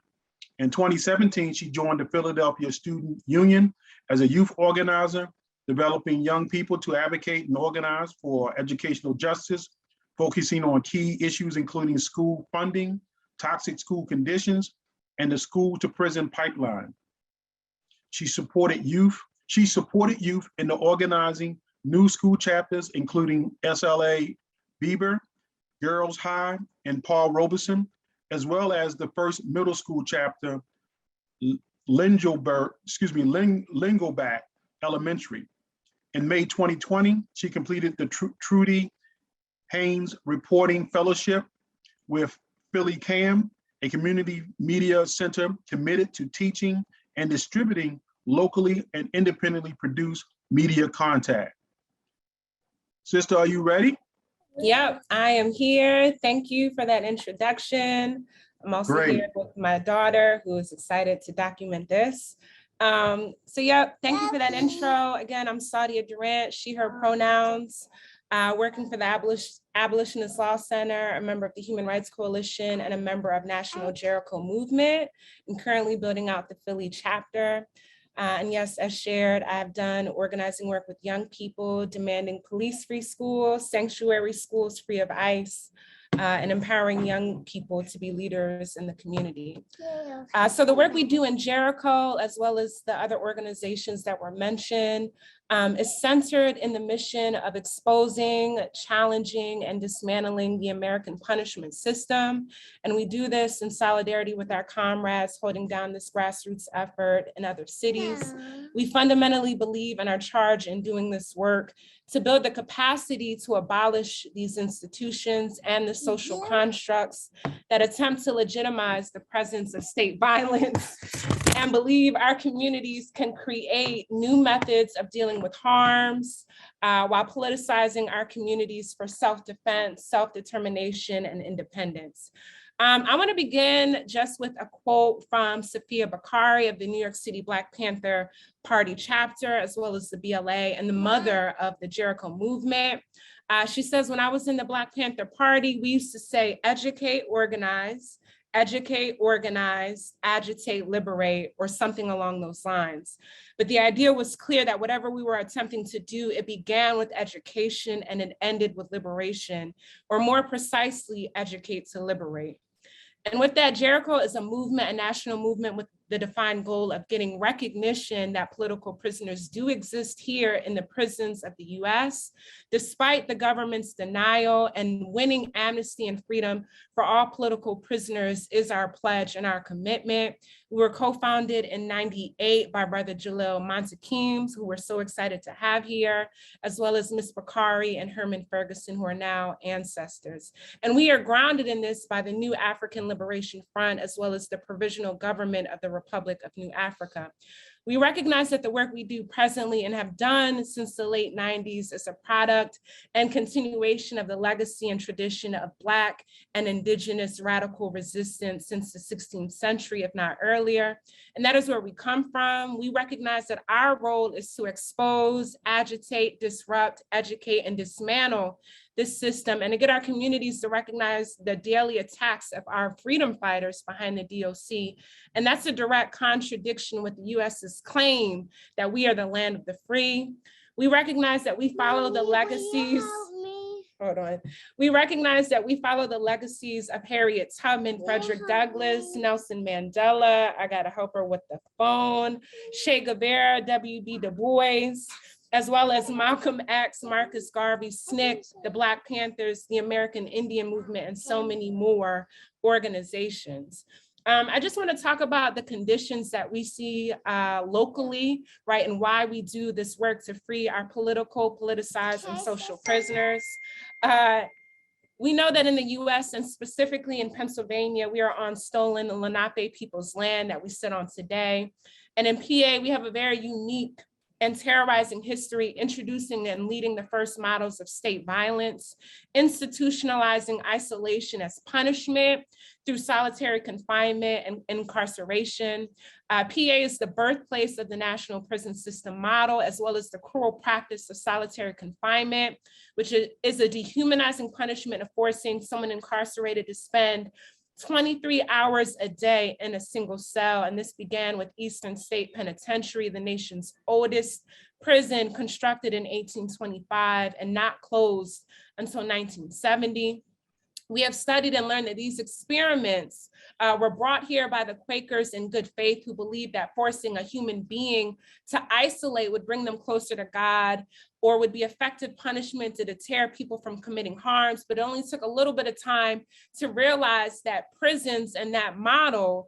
In 2017, she joined the Philadelphia Student Union as a youth organizer, developing young people to advocate and organize for educational justice, focusing on key issues including school funding, toxic school conditions, and the school to prison pipeline. She supported youth in the organizing new school chapters, including SLA Bieber, Girls High, and Paul Robeson, as well as the first middle school chapter, Lingelbach Elementary. In May 2020, she completed the Trudy Haynes Reporting Fellowship with Philly CAM, a community media center committed to teaching and distributing locally and independently produced media content. Sister, are you ready? Yep, I am here. Thank you for that introduction. I'm also here with my daughter who is excited to document this. Thank you for that intro. Again, I'm Saudia Durrant, she, her pronouns, working for the Abolitionist Law Center, a member of the Human Rights Coalition, and a member of National Jericho Movement. I'm currently building out the Philly chapter. And yes, as shared, I've done organizing work with young people, demanding police-free schools, sanctuary schools free of ICE, and empowering young people to be leaders in the community. So the work we do in Jericho, as well as the other organizations that were mentioned, is centered in the mission of exposing, challenging, and dismantling the American punishment system. And we do this in solidarity with our comrades holding down this grassroots effort in other cities. We fundamentally believe and are charged in doing this work to build the capacity to abolish these institutions and the social constructs that attempt to legitimize the presence of state violence, and believe our communities can create new methods of dealing with harms while politicizing our communities for self-defense, self-determination, and independence. I want to begin just with a quote from Sophia Bakari of the New York City Black Panther Party chapter, as well as the BLA, and the mother of the Jericho movement. She says, when I was in the Black Panther Party, we used to say, educate, organize, agitate, liberate, or something along those lines. But the idea was clear that whatever we were attempting to do, it began with education and it ended with liberation, or more precisely, educate to liberate. And with that, Jericho is a movement, a national movement the defined goal of getting recognition that political prisoners do exist here in the prisons of the US, despite the government's denial, and winning amnesty and freedom for all political prisoners is our pledge and our commitment. We were co-founded in '98 by Brother Jalil Muntaqim, who we're so excited to have here, as well as Ms. Bakari and Herman Ferguson, who are now ancestors. And we are grounded in this by the New African Liberation Front, as well as the Provisional Government of the Republic of New Africa. We recognize that the work we do presently and have done since the late '90s is a product and continuation of the legacy and tradition of Black and Indigenous radical resistance since the 16th century, if not earlier. And that is where we come from. We recognize that our role is to expose, agitate, disrupt, educate, and dismantle this system, and to get our communities to recognize the daily attacks of our freedom fighters behind the DOC. And that's a direct contradiction with the US's claim that we are the land of the free. We recognize that we follow the legacies. Hold on. We recognize that we follow the legacies of Harriet Tubman, Frederick Douglass, Nelson Mandela. I gotta help her with the phone. Che Guevara, W.B. Du Bois, as well as Malcolm X, Marcus Garvey, SNCC, the Black Panthers, the American Indian Movement, and so many more organizations. I just want to talk about the conditions that we see locally, right, and why we do this work to free our political, politicized, and social prisoners. We know that in the US and specifically in Pennsylvania, we are on stolen Lenape people's land that we sit on today. And in PA, we have a very unique and terrorizing history, introducing and leading the first models of state violence, institutionalizing isolation as punishment through solitary confinement and incarceration. PA is the birthplace of the national prison system model, as well as the cruel practice of solitary confinement, which is a dehumanizing punishment of forcing someone incarcerated to spend 23 hours a day in a single cell. And this began with Eastern State Penitentiary, the nation's oldest prison, constructed in 1825 and not closed until 1970. We have studied and learned that these experiments were brought here by the Quakers in good faith, who believed that forcing a human being to isolate would bring them closer to God, or would be effective punishment to deter people from committing harms. But it only took a little bit of time to realize that prisons and that model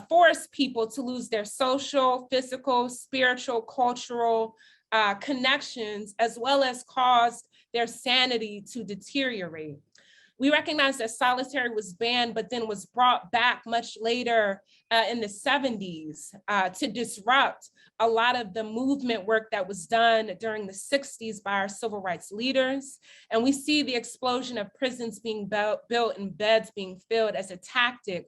force people to lose their social, physical, spiritual, cultural connections, as well as caused their sanity to deteriorate. We recognize that solitary was banned, but then was brought back much later in the 70s to disrupt a lot of the movement work that was done during the 60s by our civil rights leaders. And we see the explosion of prisons being built and beds being filled as a tactic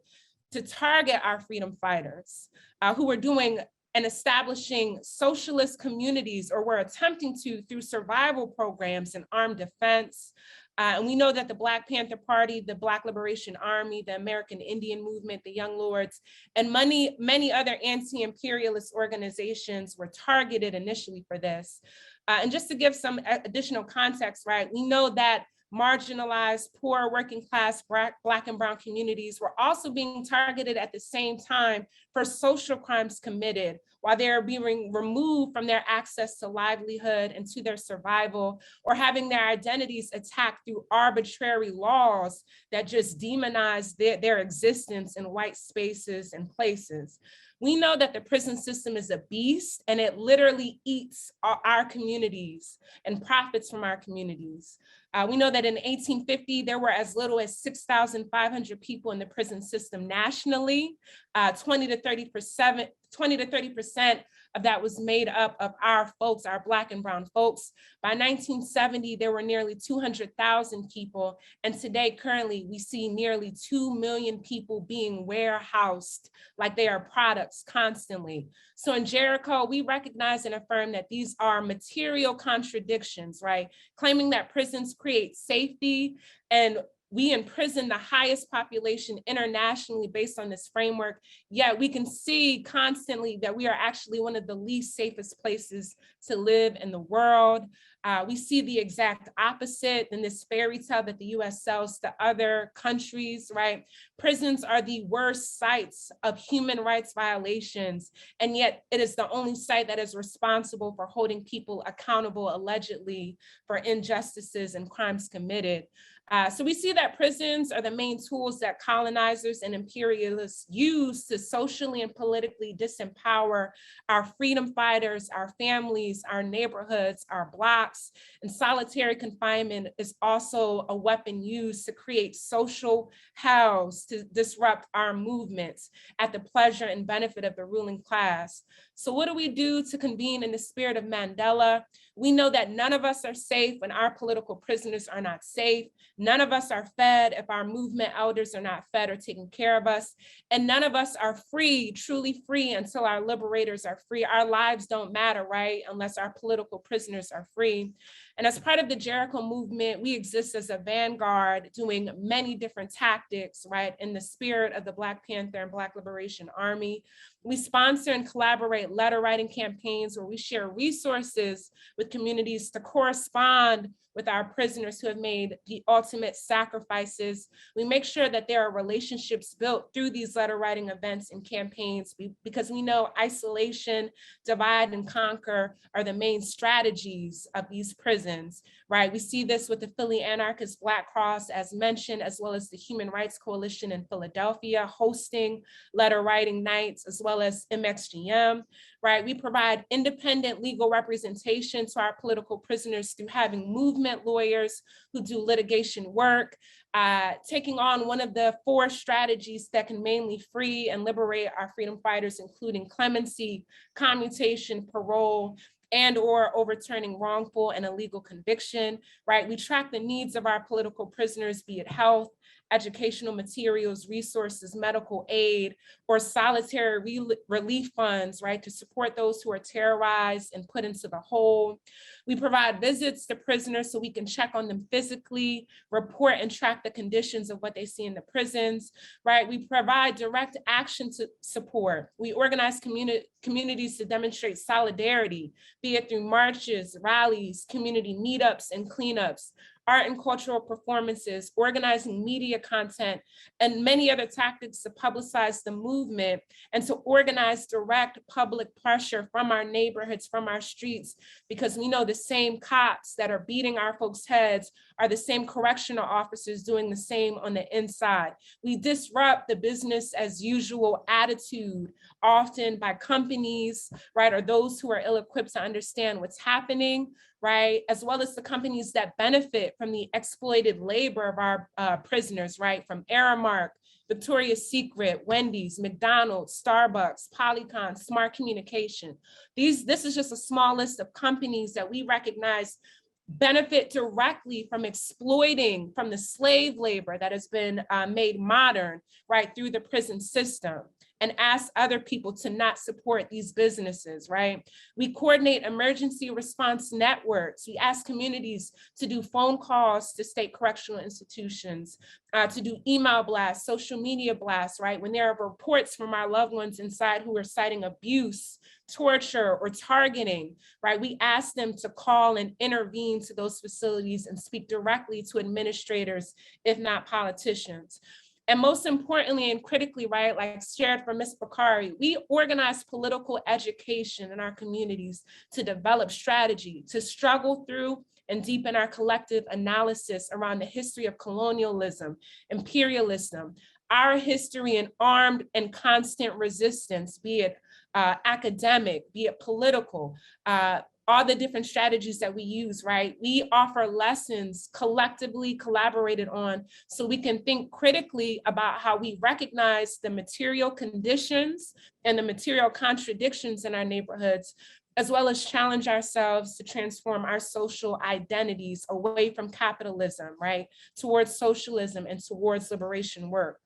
to target our freedom fighters who were doing and establishing socialist communities, or were attempting to, through survival programs and armed defense. And we know that the Black Panther Party, the Black Liberation Army, the American Indian Movement, the Young Lords, and many other anti-imperialist organizations were targeted initially for this. And just to give some additional context, right, we know that marginalized, poor, working class, Black and Brown communities were also being targeted at the same time for social crimes committed, while they are being removed from their access to livelihood and to their survival, or having their identities attacked through arbitrary laws that just demonize their existence in white spaces and places. We know that the prison system is a beast, and it literally eats our communities and profits from our communities. We know that in 1850, there were as little as 6,500 people in the prison system nationally. 20 to 30% of that was made up of our folks, our Black and Brown folks. By 1970, there were nearly 200,000 people. And today, currently, we see nearly 2 million people being warehoused like they are products constantly. So in Jericho, we recognize and affirm that these are material contradictions, right? Claiming that prisons create safety and We imprison the highest population internationally based on this framework, yet we can see constantly that we are actually one of the least safest places to live in the world. We see the exact opposite in this fairy tale that the US sells to other countries, right? Prisons are the worst sites of human rights violations, and yet it is the only site that is responsible for holding people accountable allegedly for injustices and crimes committed. So we see that prisons are the main tools that colonizers and imperialists use to socially and politically disempower our freedom fighters, our families, our neighborhoods, our blocks. And solitary confinement is also a weapon used to create social hells to disrupt our movements at the pleasure and benefit of the ruling class. So what do we do to convene in the spirit of Mandela? We know that none of us are safe when our political prisoners are not safe. None of us are fed if our movement elders are not fed or taking care of us. And none of us are free, truly free, until our liberators are free. Our lives don't matter, right? Unless our political prisoners are free. And as part of the Jericho movement, we exist as a vanguard doing many different tactics, right? In the spirit of the Black Panther and Black Liberation Army. We sponsor and collaborate letter writing campaigns where we share resources with communities to correspond with our prisoners who have made the ultimate sacrifices. We make sure that there are relationships built through these letter writing events and campaigns because we know isolation, divide and conquer are the main strategies of these prisons, right? We see this with the Philly Anarchist Black Cross, as mentioned, as well as the Human Rights Coalition in Philadelphia hosting letter writing nights, as well as MXGM, right? We provide independent legal representation to our political prisoners through having movement lawyers who do litigation work, taking on one of the 4 strategies that can mainly free and liberate our freedom fighters, including clemency, commutation, parole, and or overturning wrongful and illegal conviction, right? We track the needs of our political prisoners, be it health, educational materials, resources, medical aid, or solitary relief funds, right, to support those who are terrorized and put into the hole. We provide visits to prisoners so we can check on them physically, report and track the conditions of what they see in the prisons, right? We provide direct action to support. We organize communities to demonstrate solidarity, be it through marches, rallies, community meetups and cleanups, art and cultural performances, organizing media content, and many other tactics to publicize the movement and to organize direct public pressure from our neighborhoods, from our streets, because we know the same cops that are beating our folks' heads are the same correctional officers doing the same on the inside. We disrupt the business as usual attitude, often by companies, right, or those who are ill-equipped to understand what's happening, right, as well as the companies that benefit from the exploited labor of our prisoners, right, from Aramark, Victoria's Secret, Wendy's, McDonald's, Starbucks, Polycon, Smart Communication. This is just a small list of companies that we recognize benefit directly from exploiting from the slave labor that has been made modern, right, through the prison system, and ask other people to not support these businesses, right? We coordinate emergency response networks. We ask communities to do phone calls to state correctional institutions, to do email blasts, social media blasts, right? When there are reports from our loved ones inside who are citing abuse, torture, or targeting, right? We ask them to call and intervene to those facilities and speak directly to administrators, if not politicians. And most importantly and critically, right, like shared from Ms. Bakari, we organize political education in our communities to develop strategy, to struggle through and deepen our collective analysis around the history of colonialism, imperialism, our history in armed and constant resistance, be it academic, be it political, all the different strategies that we use, right? We offer lessons collectively collaborated on so we can think critically about how we recognize the material conditions and the material contradictions in our neighborhoods, as well as challenge ourselves to transform our social identities away from capitalism, right? Towards socialism and towards liberation work.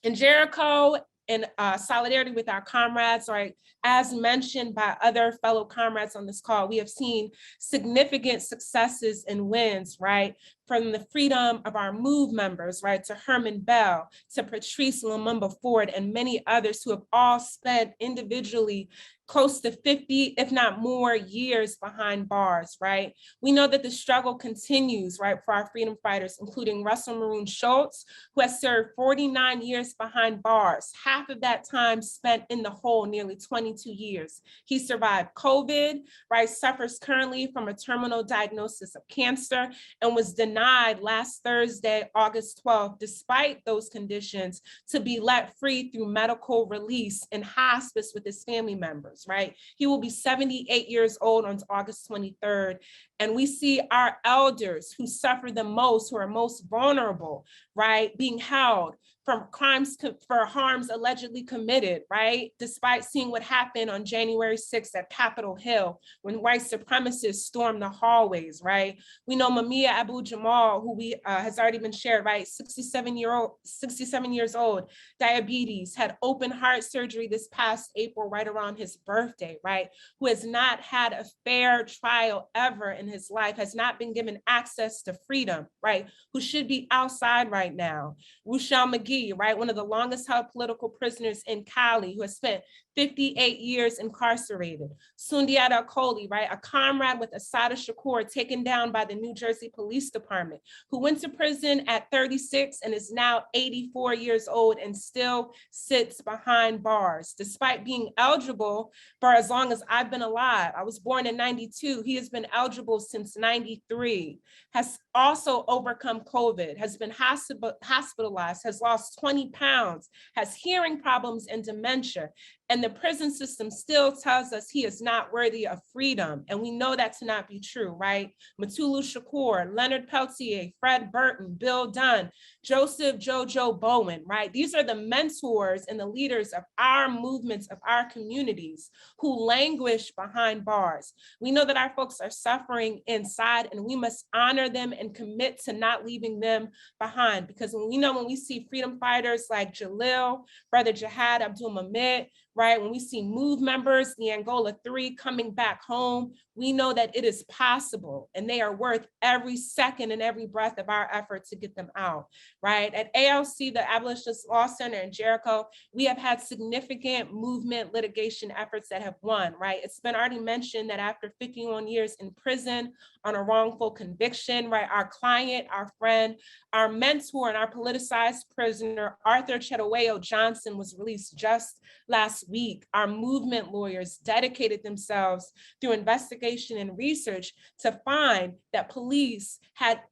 In Jericho, in solidarity with our comrades, right? As mentioned by other fellow comrades on this call, we have seen significant successes and wins, right? From the freedom of our MOVE members, right? To Herman Bell, to Patrice Lumumba Ford, and many others who have all spent individually close to 50, if not more, years behind bars, right? We know that the struggle continues, right, for our freedom fighters, including Russell Maroon Schultz, who has served 49 years behind bars, half of that time spent in the hole, nearly 22 years. He survived COVID, right, suffers currently from a terminal diagnosis of cancer, and was denied last Thursday, August 12th, despite those conditions, to be let free through medical release in hospice with his family members. Right? He will be 78 years old on August 23rd. And we see our elders who suffer the most, who are most vulnerable, right, being held from crimes for harms allegedly committed, right? Despite seeing what happened on January 6th at Capitol Hill when white supremacists stormed the hallways, right? We know Mumia Abu-Jamal, who has already been shared, right? 67 years old, diabetes, had open heart surgery this past April, right around his birthday, right? Who has not had a fair trial ever in his life, has not been given access to freedom, right? Who should be outside right now. Ruchell McGee, right? One of the longest held political prisoners in Cali, who has spent 58 years incarcerated. Sundiata Kohli, right? A comrade with Assata Shakur, taken down by the New Jersey Police Department, who went to prison at 36 and is now 84 years old and still sits behind bars, despite being eligible for as long as I've been alive. I was born in 92. He has been eligible since 93, has also overcome COVID, has been hospitalized, has lost 20 pounds, has hearing problems and dementia. And the prison system still tells us he is not worthy of freedom. And we know that to not be true, right? Mutulu Shakur, Leonard Peltier, Fred Burton, Bill Dunn, Joseph Jojo Bowen, right? These are the mentors and the leaders of our movements, of our communities who languish behind bars. We know that our folks are suffering inside, and we must honor them and commit to not leaving them behind. Because when we see freedom fighters like Jalil, Brother Jihad Abdul Mamid, right? When we see MOVE members, the Angola 3 coming back home, we know that it is possible, and they are worth every second and every breath of our effort to get them out, right? At ALC, the Abolitionist Law Center in Jericho, we have had significant movement litigation efforts that have won, right? It's been already mentioned that after 51 years in prison on a wrongful conviction, right? Our client, our friend, our mentor, and our politicized prisoner, Arthur Chedawayo Johnson, was released just last week. Our movement lawyers dedicated themselves through investigation and research to find that police had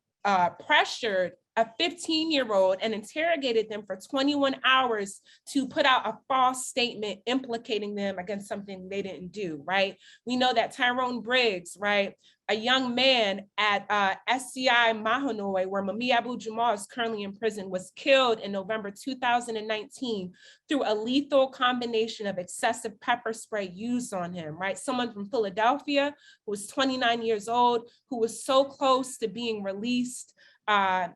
pressured a 15-year-old and interrogated them for 21 hours to put out a false statement implicating them against something they didn't do, right? We know that Tyrone Briggs, right, a young man at SCI Mahanoy, where Mumia Abu-Jamal is currently in prison, was killed in November 2019 through a lethal combination of excessive pepper spray used on him, right? Someone from Philadelphia who was 29 years old, who was so close to being released,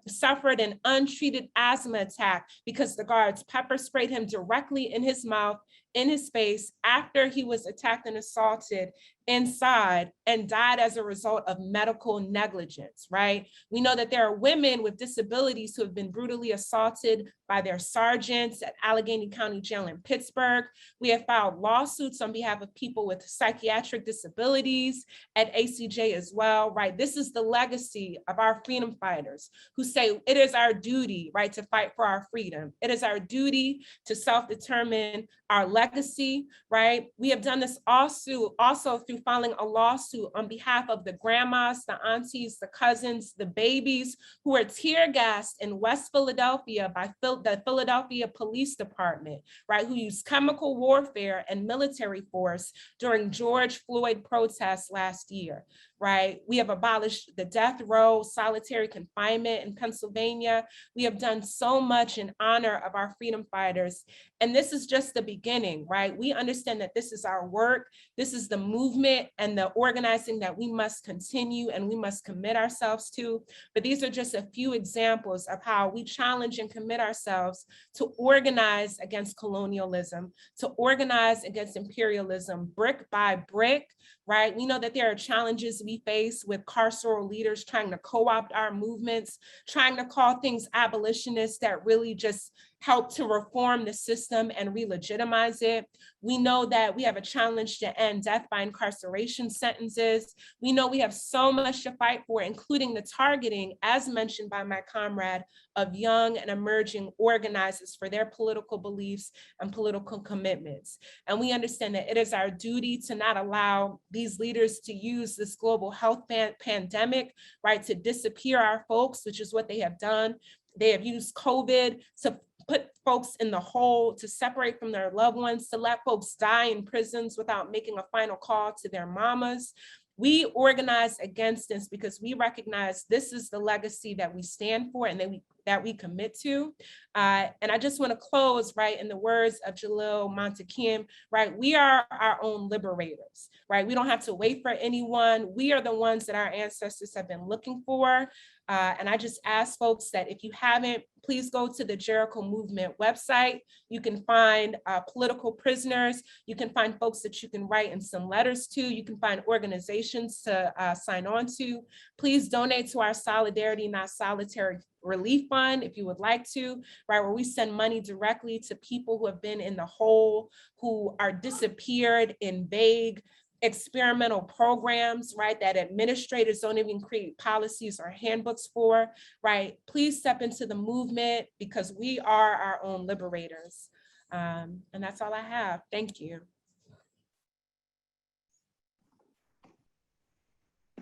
suffered an untreated asthma attack because the guards pepper sprayed him directly in his mouth, in his face, after he was attacked and assaulted inside, and died as a result of medical negligence, right? We know that there are women with disabilities who have been brutally assaulted by their sergeants at Allegheny County Jail in Pittsburgh. We have filed lawsuits on behalf of people with psychiatric disabilities at ACJ as well, right? This is the legacy of our freedom fighters who say it is our duty, right, to fight for our freedom. It is our duty to self-determine our legacy, right? We have done this also through filing a lawsuit on behalf of the grandmas, the aunties, the cousins, the babies who were tear gassed in West Philadelphia by the Philadelphia Police Department, right? Who used chemical warfare and military force during George Floyd protests last year. right? We have abolished the death row, solitary confinement in Pennsylvania. We have done so much in honor of our freedom fighters. And this is just the beginning, right? We understand that this is our work. This is the movement and the organizing that we must continue and we must commit ourselves to. But these are just a few examples of how we challenge and commit ourselves to organize against colonialism, to organize against imperialism, brick by brick, right? We know that there are challenges we face with carceral leaders trying to co-opt our movements, trying to call things abolitionists that really just help to reform the system and re-legitimize it. We know that we have a challenge to end death by incarceration sentences. We know we have so much to fight for, including the targeting, as mentioned by my comrade, of young and emerging organizers for their political beliefs and political commitments. And we understand that it is our duty to not allow these leaders to use this global health pandemic, right, to disappear our folks, which is what they have done. They have used COVID to put folks in the hole, to separate from their loved ones, to let folks die in prisons without making a final call to their mamas. We organize against this because we recognize this is the legacy that we stand for and that we commit to. And I just want to close, right, in the words of Jalil Muntaqim, right? We are our own liberators, right? We don't have to wait for anyone. We are the ones that our ancestors have been looking for. And I just ask folks that if you haven't, please go to the Jericho Movement website. You can find political prisoners. You can find folks that you can write in some letters to. You can find organizations to sign on to. Please donate to our Solidarity Not Solitary Relief Fund if you would like to, right, where we send money directly to people who have been in the hole, who are disappeared in vague experimental programs, right, that administrators don't even create policies or handbooks for, right? Please step into the movement because we are our own liberators. And that's all I have. Thank you.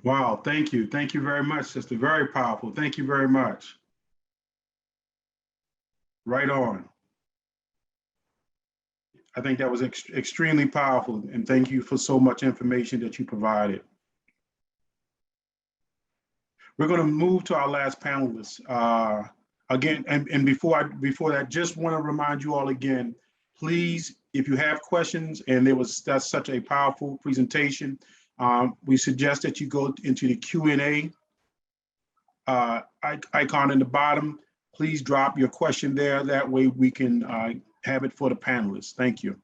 Wow, thank you. Thank you very much, sister. Very powerful. Thank you very much. Right on. I think that was extremely powerful, and thank you for so much information that you provided. We're going to move to our last panelist. Again, and before that, just want to remind you all again, please, if you have questions, and that's such a powerful presentation, we suggest that you go into the Q&A icon in the bottom. Please drop your question there. That way we can have it for the panelists. Thank you.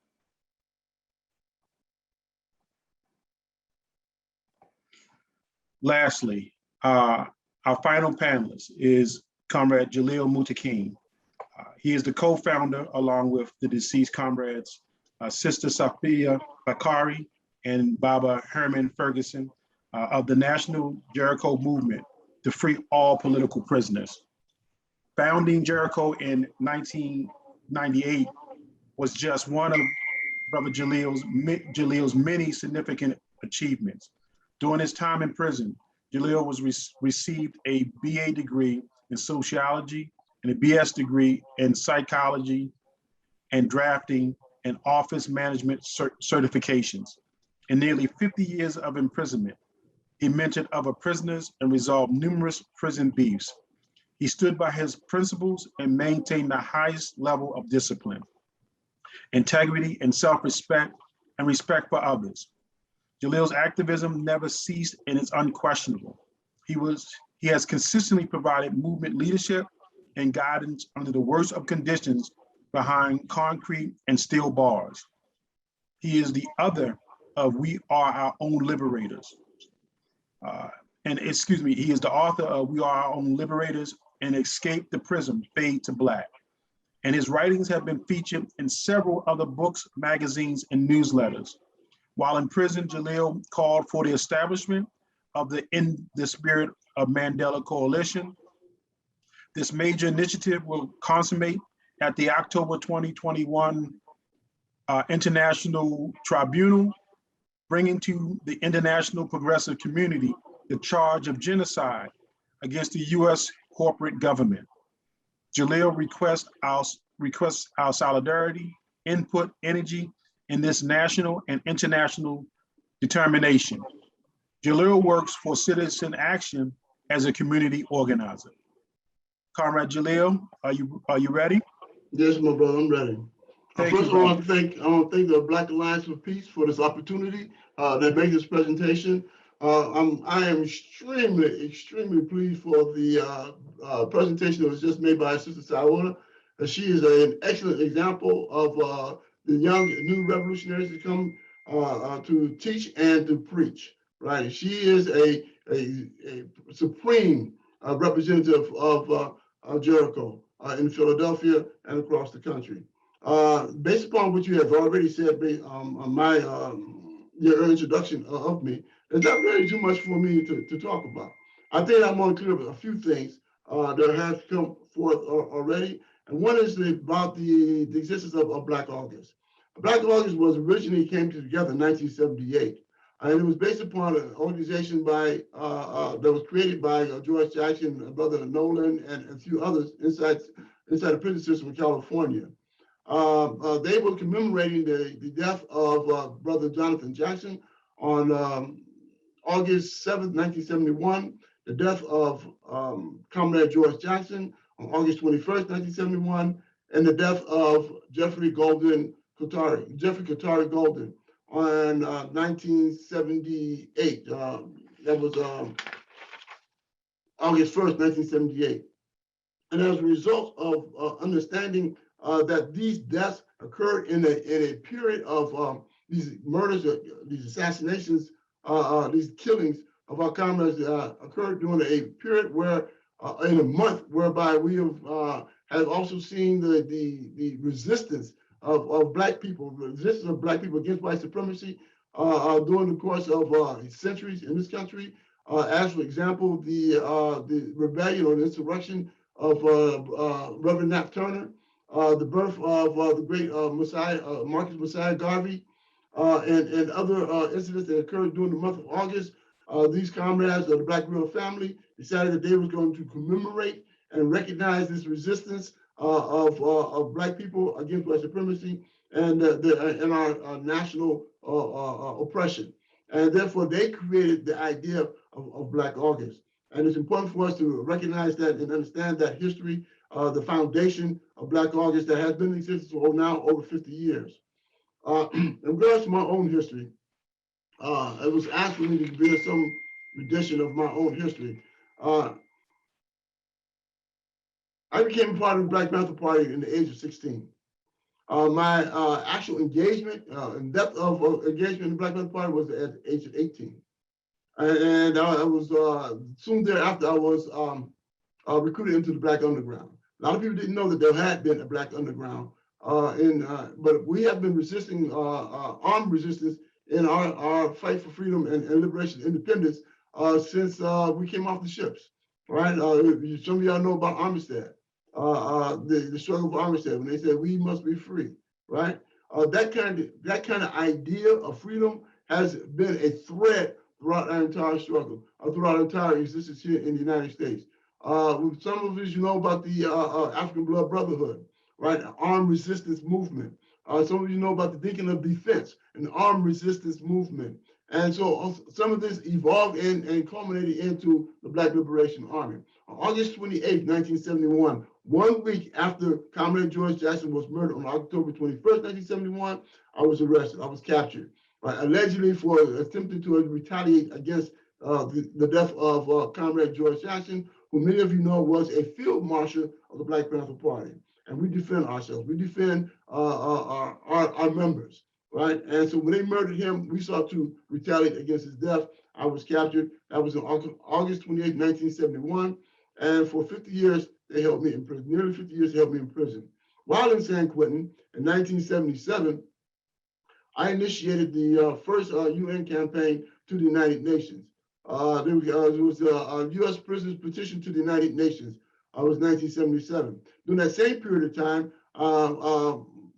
Lastly, our final panelist is Comrade Jalil Muntaqim. He is the co-founder, along with the deceased comrades, Sister Safia Bakari and Baba Herman Ferguson, of the National Jericho Movement to free all political prisoners. Founding Jericho in 1998 was just one of Brother Jalil's many significant achievements. During his time in prison, Jalil received a BA degree in sociology and a BS degree in psychology and drafting and office management certifications. In nearly 50 years of imprisonment, he mentored other prisoners and resolved numerous prison beefs. He stood by his principles and maintained the highest level of discipline, integrity, and self-respect, and respect for others. Jalil's activism never ceased and is unquestionable. He has consistently provided movement leadership and guidance under the worst of conditions behind concrete and steel bars. He is the other of We Are Our Own Liberators. He is the author of We Are Our Own Liberators and Escape the Prison, Fade to Black. And his writings have been featured in several other books, magazines, and newsletters. While in prison, Jalil called for the establishment of the In the Spirit of Mandela Coalition. This major initiative will consummate at the October 2021 International Tribunal, bringing to the international progressive community the charge of genocide against the U.S. corporate government. Jalil requests our solidarity, input, energy in this national and international determination. Jalil works for Citizen Action as a community organizer. Comrade Jalil, are you ready? Yes, my brother, I'm ready. Thank First, you, I want to thank the Black Alliance for Peace for this opportunity to make this presentation. I am extremely pleased for the presentation that was just made by Sister Saudia. She is an excellent example of the young new revolutionaries that come to teach and to preach. Right, she is a supreme representative of Jericho in Philadelphia and across the country. Based upon what you have already said on my your introduction of me, there's not really too much for me to talk about. I think I'm going to clear up a few things that have come forth already. And one is about the existence of Black August. Black August was originally came together in 1978. And it was based upon an organization that was created by George Jackson, Brother Nolan, and a few others inside the prison system in California. They were commemorating the death of Brother Jonathan Jackson on August 7th, 1971, the death of Comrade George Jackson on August 21st, 1971, and the death of Jeffrey Katari Golden on 1978. That was August 1st, 1978. And as a result of understanding that these deaths occurred in a period of these murders, these assassinations, these killings of our comrades occurred during a period where, in a month, whereby we have also seen the resistance of Black people, the resistance of Black people against white supremacy during the course of centuries in this country. As for example, the rebellion or the insurrection of Reverend Nat Turner, the birth of the great Marcus Messiah Garvey, and other incidents that occurred during the month of August. These comrades of the Black Real family decided that they were going to commemorate and recognize this resistance of Black people against white supremacy and our national oppression. And therefore, they created the idea of Black August. And it's important for us to recognize that and understand that history, the foundation of Black August that has been in existence for now over 50 years. In regards to my own history, it was asked for me to give some rendition of my own history. I became a part of the Black Panther Party in the age of 16. My actual engagement and depth of engagement in the Black Panther Party was at the age of 18. And I was soon thereafter, I was recruited into the Black Underground. A lot of people didn't know that there had been a Black Underground, but we have been resisting armed resistance in our fight for freedom and liberation, independence since we came off the ships. Right? Some of y'all know about Armistead, the struggle for Armistead, when they said we must be free. Right? That kind of idea of freedom has been a threat throughout our entire struggle, throughout our entire existence here in the United States. Some of us, you know about the African Blood Brotherhood, right? Armed resistance movement. Some of you know about the Deacon of Defense, an armed resistance movement. And so some of this evolved and culminated into the Black Liberation Army. On August 28, 1971, 1 week after Comrade George Jackson was murdered on October 21st, 1971, I was arrested, I was captured, right? Allegedly for attempting to retaliate against the death of Comrade George Jackson, who many of you know was a field marshal of the Black Panther Party. And we defend ourselves, we defend our members, right? And so when they murdered him, we sought to retaliate against his death. I was captured. That was on August 28, 1971. And for 50 years, they held me in prison. Nearly 50 years, they held me in prison. While in San Quentin in 1977, I initiated the first UN campaign to the United Nations. There was a U.S. prisoners petition to the United Nations. It was 1977. During that same period of time,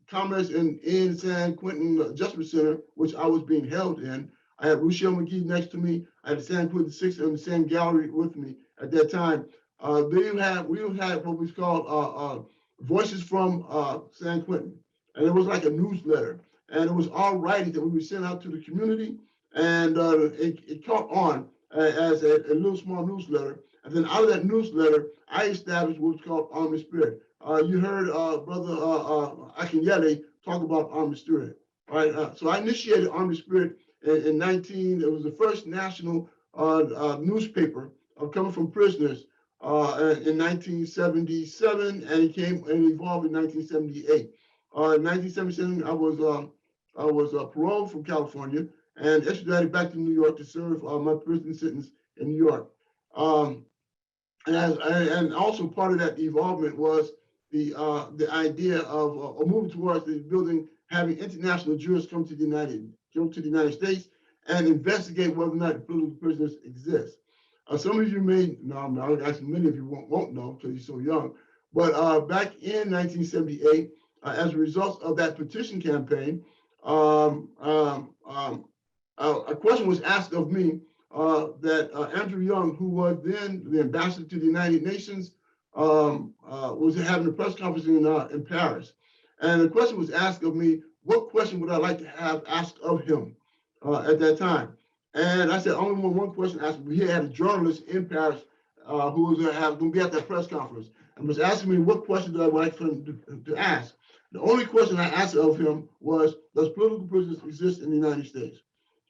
comrades in San Quentin Justice Center, which I was being held in, I had Rochelle McGee next to me. I had the San Quentin Six in the same gallery with me at that time. We had what was called Voices from San Quentin. And it was like a newsletter. And it was all writing that we would send out to the community. And it caught on as a little small newsletter. And then out of that newsletter, I established what's called Army Spirit. You heard Brother Akinyela talk about Army Spirit. All right, so I initiated Army Spirit in it was the first national newspaper coming from prisoners in 1977, and it came and evolved in 1978. In 1977, I was paroled from California and extradited back to New York to serve my prison sentence in New York. And also part of that evolvement was the idea of moving towards the building, having international jurists come to the United States and investigate whether or not the political prisoners exist. Some of you may know, actually many of you won't know because you're so young, but back in 1978, as a result of that petition campaign, a question was asked of me that Andrew Young, who was then the ambassador to the United Nations, was having a press conference in Paris. And the question was asked of me, what question would I like to have asked of him at that time? And I said, only one question asked. He had a journalist in Paris who was going to be at that press conference and was asking me what question I would like for him to ask. The only question I asked of him was, does political prisoners exist in the United States?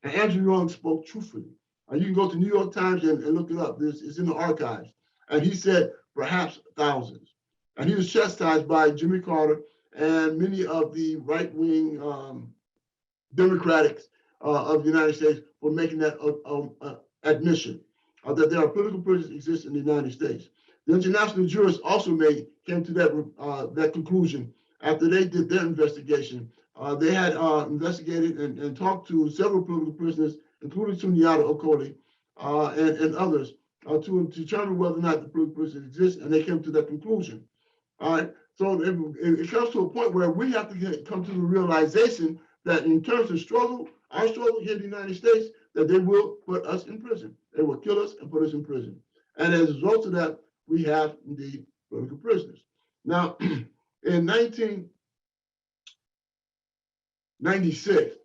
And Andrew Young spoke truthfully. You can go to New York Times and look it up. It's in the archives. And he said, perhaps thousands. And he was chastised by Jimmy Carter and many of the right-wing Democrats of the United States for making that admission that there are political prisoners exist in the United States. The international jurists also came to that conclusion after they did their investigation. They had investigated and talked to several political prisoners, including Sundiata Okolie and others, to determine whether or not the political prisoners exist, and they came to that conclusion. All right, so it comes to a point where we have to come to the realization that in terms of struggle, our struggle here in the United States, that they will put us in prison. They will kill us and put us in prison. And as a result of that, we have indeed political prisoners. Now, in 1996,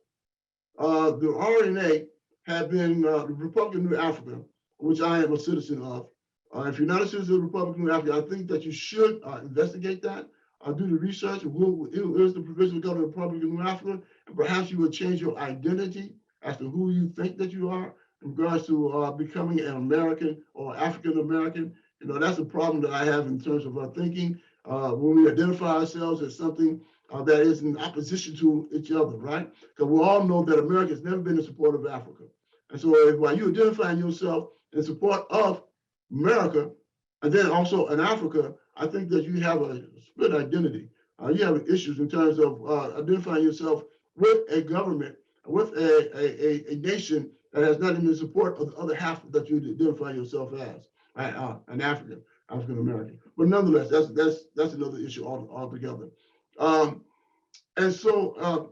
the RNA had been the Republic of New Africa, which I am a citizen of. If you're not a citizen of the Republic of New Africa, I think that you should investigate that, do the research. Who is the provisional government of the Republic of New Africa? And perhaps you would change your identity as to who you think that you are in regards to becoming an American or African American. You know, that's a problem that I have in terms of our thinking. When we identify ourselves as something that is in opposition to each other, right? Because we all know that America has never been in support of Africa. And so while you're identifying yourself in support of America, and then also in Africa, I think that you have a split identity. You have issues in terms of identifying yourself with a government, with a nation that has not even the support of the other half that you identify yourself as, an African American. But nonetheless, that's another issue altogether. And so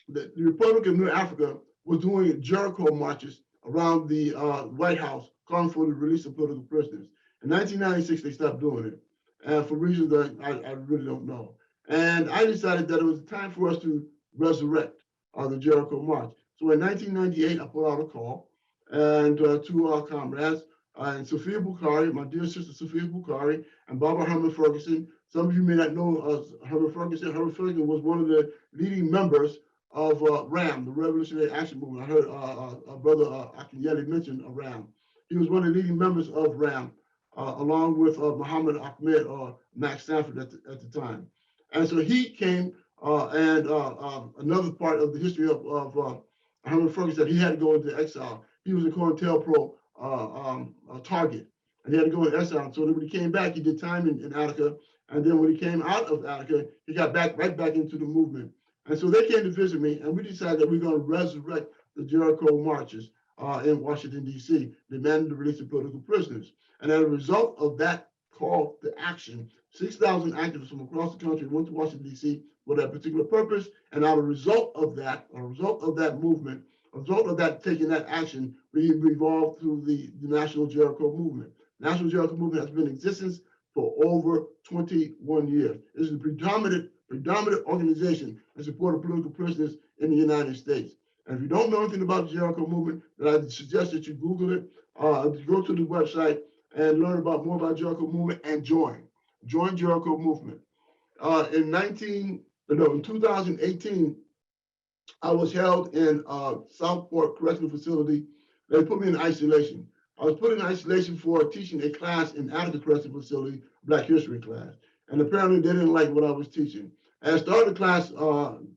the Republic of New Africa was doing Jericho marches around the White House calling for the release of political prisoners. In 1996, they stopped doing it, and for reasons that I really don't know. And I decided that it was time for us to resurrect the Jericho March. So in 1998, I put out a call and to our comrades, and Sophia Bukhari, my dear sister Sophia Bukhari, and Barbara Herman Ferguson. Some of you may not know Herman Ferguson. Herman Ferguson was one of the leading members of RAM, the Revolutionary Action Movement. I heard Brother Akinyela mention RAM. He was one of the leading members of RAM, along with Muhammad Ahmed or Max Stanford at the time. And so he came, and another part of the history of Herman Ferguson, he had to go into exile. He was a COINTELPRO target, and he had to go into exile. So when he came back, he did time in Attica, and then when he came out of Attica, he got right back into the movement. And so they came to visit me, and we decided that we're going to resurrect the Jericho marches in Washington, D.C., demanding the release of political prisoners. And as a result of that call to action, 6,000 activists from across the country went to Washington, D.C. for that particular purpose. And as a result of that movement, a result of that taking that action, we evolved through the National Jericho Movement. The National Jericho Movement has been in existence for over 21 years. It is the predominant organization in support of political prisoners in the United States. And if you don't know anything about the Jericho movement, then I suggest that you Google it, go to the website and learn more about Jericho movement and join Jericho movement. In 2018, I was held in Southport Correctional Facility. They put me in isolation. I was put in isolation for teaching a class in Attica Correctional Facility, Black History class. And apparently they didn't like what I was teaching. And I started the class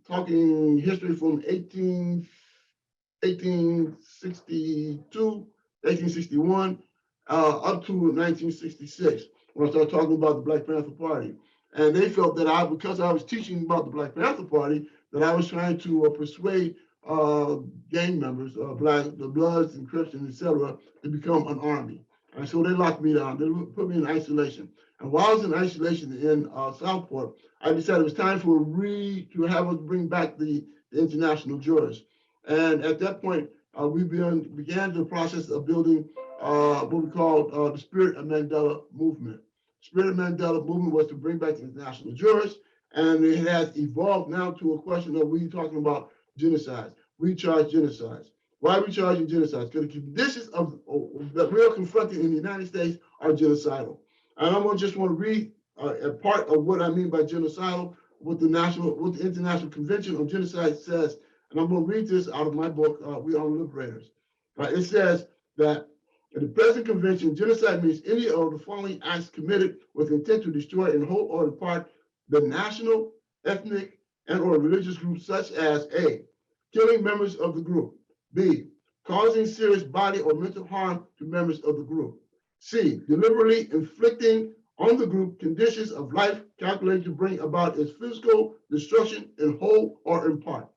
talking history from 1862, 1861, up to 1966, when I started talking about the Black Panther Party. And they felt that because I was teaching about the Black Panther Party, that I was trying to persuade gang members, the Bloods and Crips, etc., to become an army. And so they locked me down. They put me in isolation. And while I was in isolation in Southport, I decided it was time to have us bring back the international jurors. And at that point, we began the process of building what we called the Spirit of Mandela movement. Spirit of Mandela movement was to bring back the international jurors, and it has evolved now to a question of we talking about genocides. We charge genocides. Why are we charging genocides? Because the conditions that we are confronting in the United States are genocidal. And I just want to read a part of what I mean by genocidal, what the International Convention on Genocide says. And I'm going to read this out of my book, We Are Liberators. It says that in the present convention, genocide means any of the following acts committed with intent to destroy in whole or in part the national, ethnic, and/or religious groups, such as A, killing members of the group, B, causing serious body or mental harm to members of the group, C, deliberately inflicting on the group conditions of life calculated to bring about its physical destruction in whole or in part,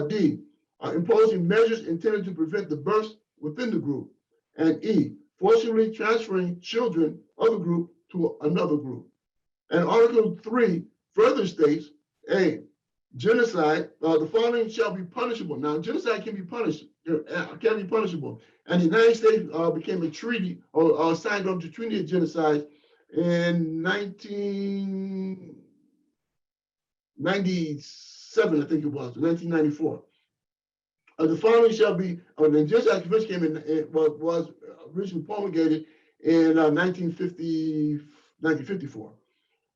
D, imposing measures intended to prevent the births within the group, and E, forcibly transferring children of the group to another group. And Article 3 further states, A, genocide, the following shall be punishable. Now, genocide can be punishable. And the United States became a treaty or signed on to Treaty of Genocide in 1997, I think it was, 1994. The following shall be, the Genocide Convention came in, was originally promulgated in 1954.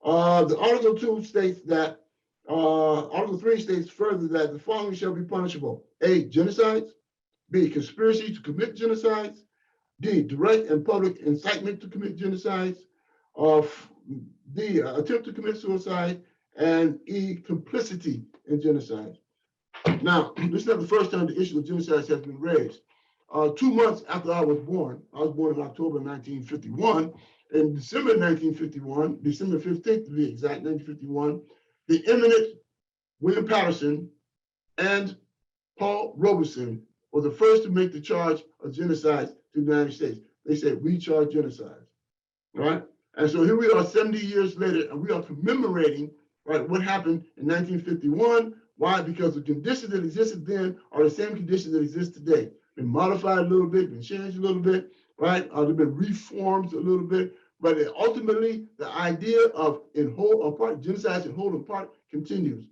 The Article 2 states that, Article 3 states further that the following shall be punishable: A, genocides; B, conspiracy to commit genocides; D, direct and public incitement to commit genocides; D, attempt to commit suicide; and E, complicity in genocide. Now, this is not the first time the issue of genocide has been raised. 2 months after I was born in October 1951, in December 1951, December 15th to be exact, 1951, the eminent William Patterson and Paul Robeson were the first to make the charge of genocide to the United States. They said, we charge genocide, right? And so here we are 70 years later, and we are commemorating, right, what happened in 1951. Why? Because the conditions that existed then are the same conditions that exist today. Been modified a little bit, been changed a little bit, right? They've been reformed a little bit, but ultimately the idea of in whole or part, genocide in whole and part continues.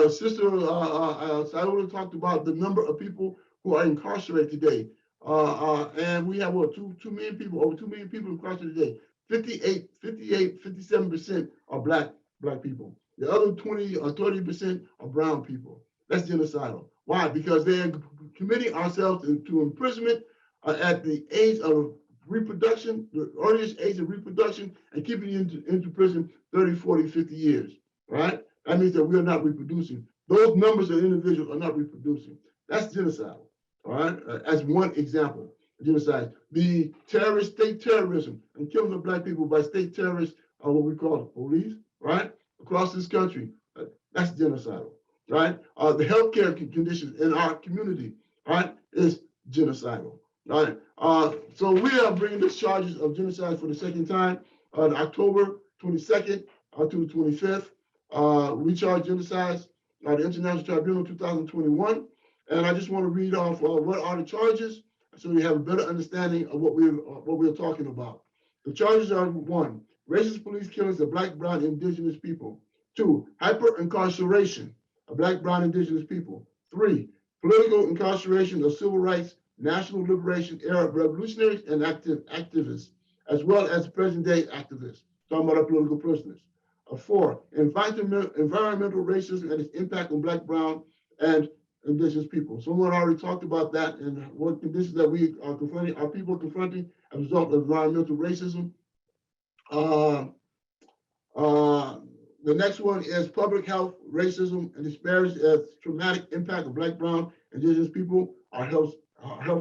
Sister Saoula talked about the number of people who are incarcerated today. And we have what, 2 million people, over 2 million people incarcerated today. 57% are black people. The other 20 or 30% are brown people. That's genocidal. Why? Because they're committing ourselves to imprisonment at the age of reproduction, the earliest age of reproduction, and keeping you into prison 30, 40, 50 years, right? That means that we are not reproducing. Those numbers of individuals are not reproducing. That's genocidal, all right? As one example, genocide. The state terrorism and killing of black people by state terrorists, what we call the police, right? Across this country, that's genocidal, right? The healthcare conditions in our community, right, is genocidal, right? So we are bringing these charges of genocide for the second time on October 22nd to the 25th. We charge genocides, the International Tribunal 2021. And I just want to read off what are the charges so you have a better understanding of what we're talking about. The charges are: 1, racist police killings of black, brown, indigenous people; 2, hyper-incarceration of Black, Brown, Indigenous people. 3, political incarceration of civil rights, national liberation era revolutionaries and activists, as well as present-day activists, talking about our political prisoners. 4, environmental racism and its impact on Black, Brown, and Indigenous people. Someone already talked about that and what conditions that we are confronting, our people confronting as a result of environmental racism. The next one is public health, racism, and disparities as traumatic impact of Black, Brown, Indigenous people, our health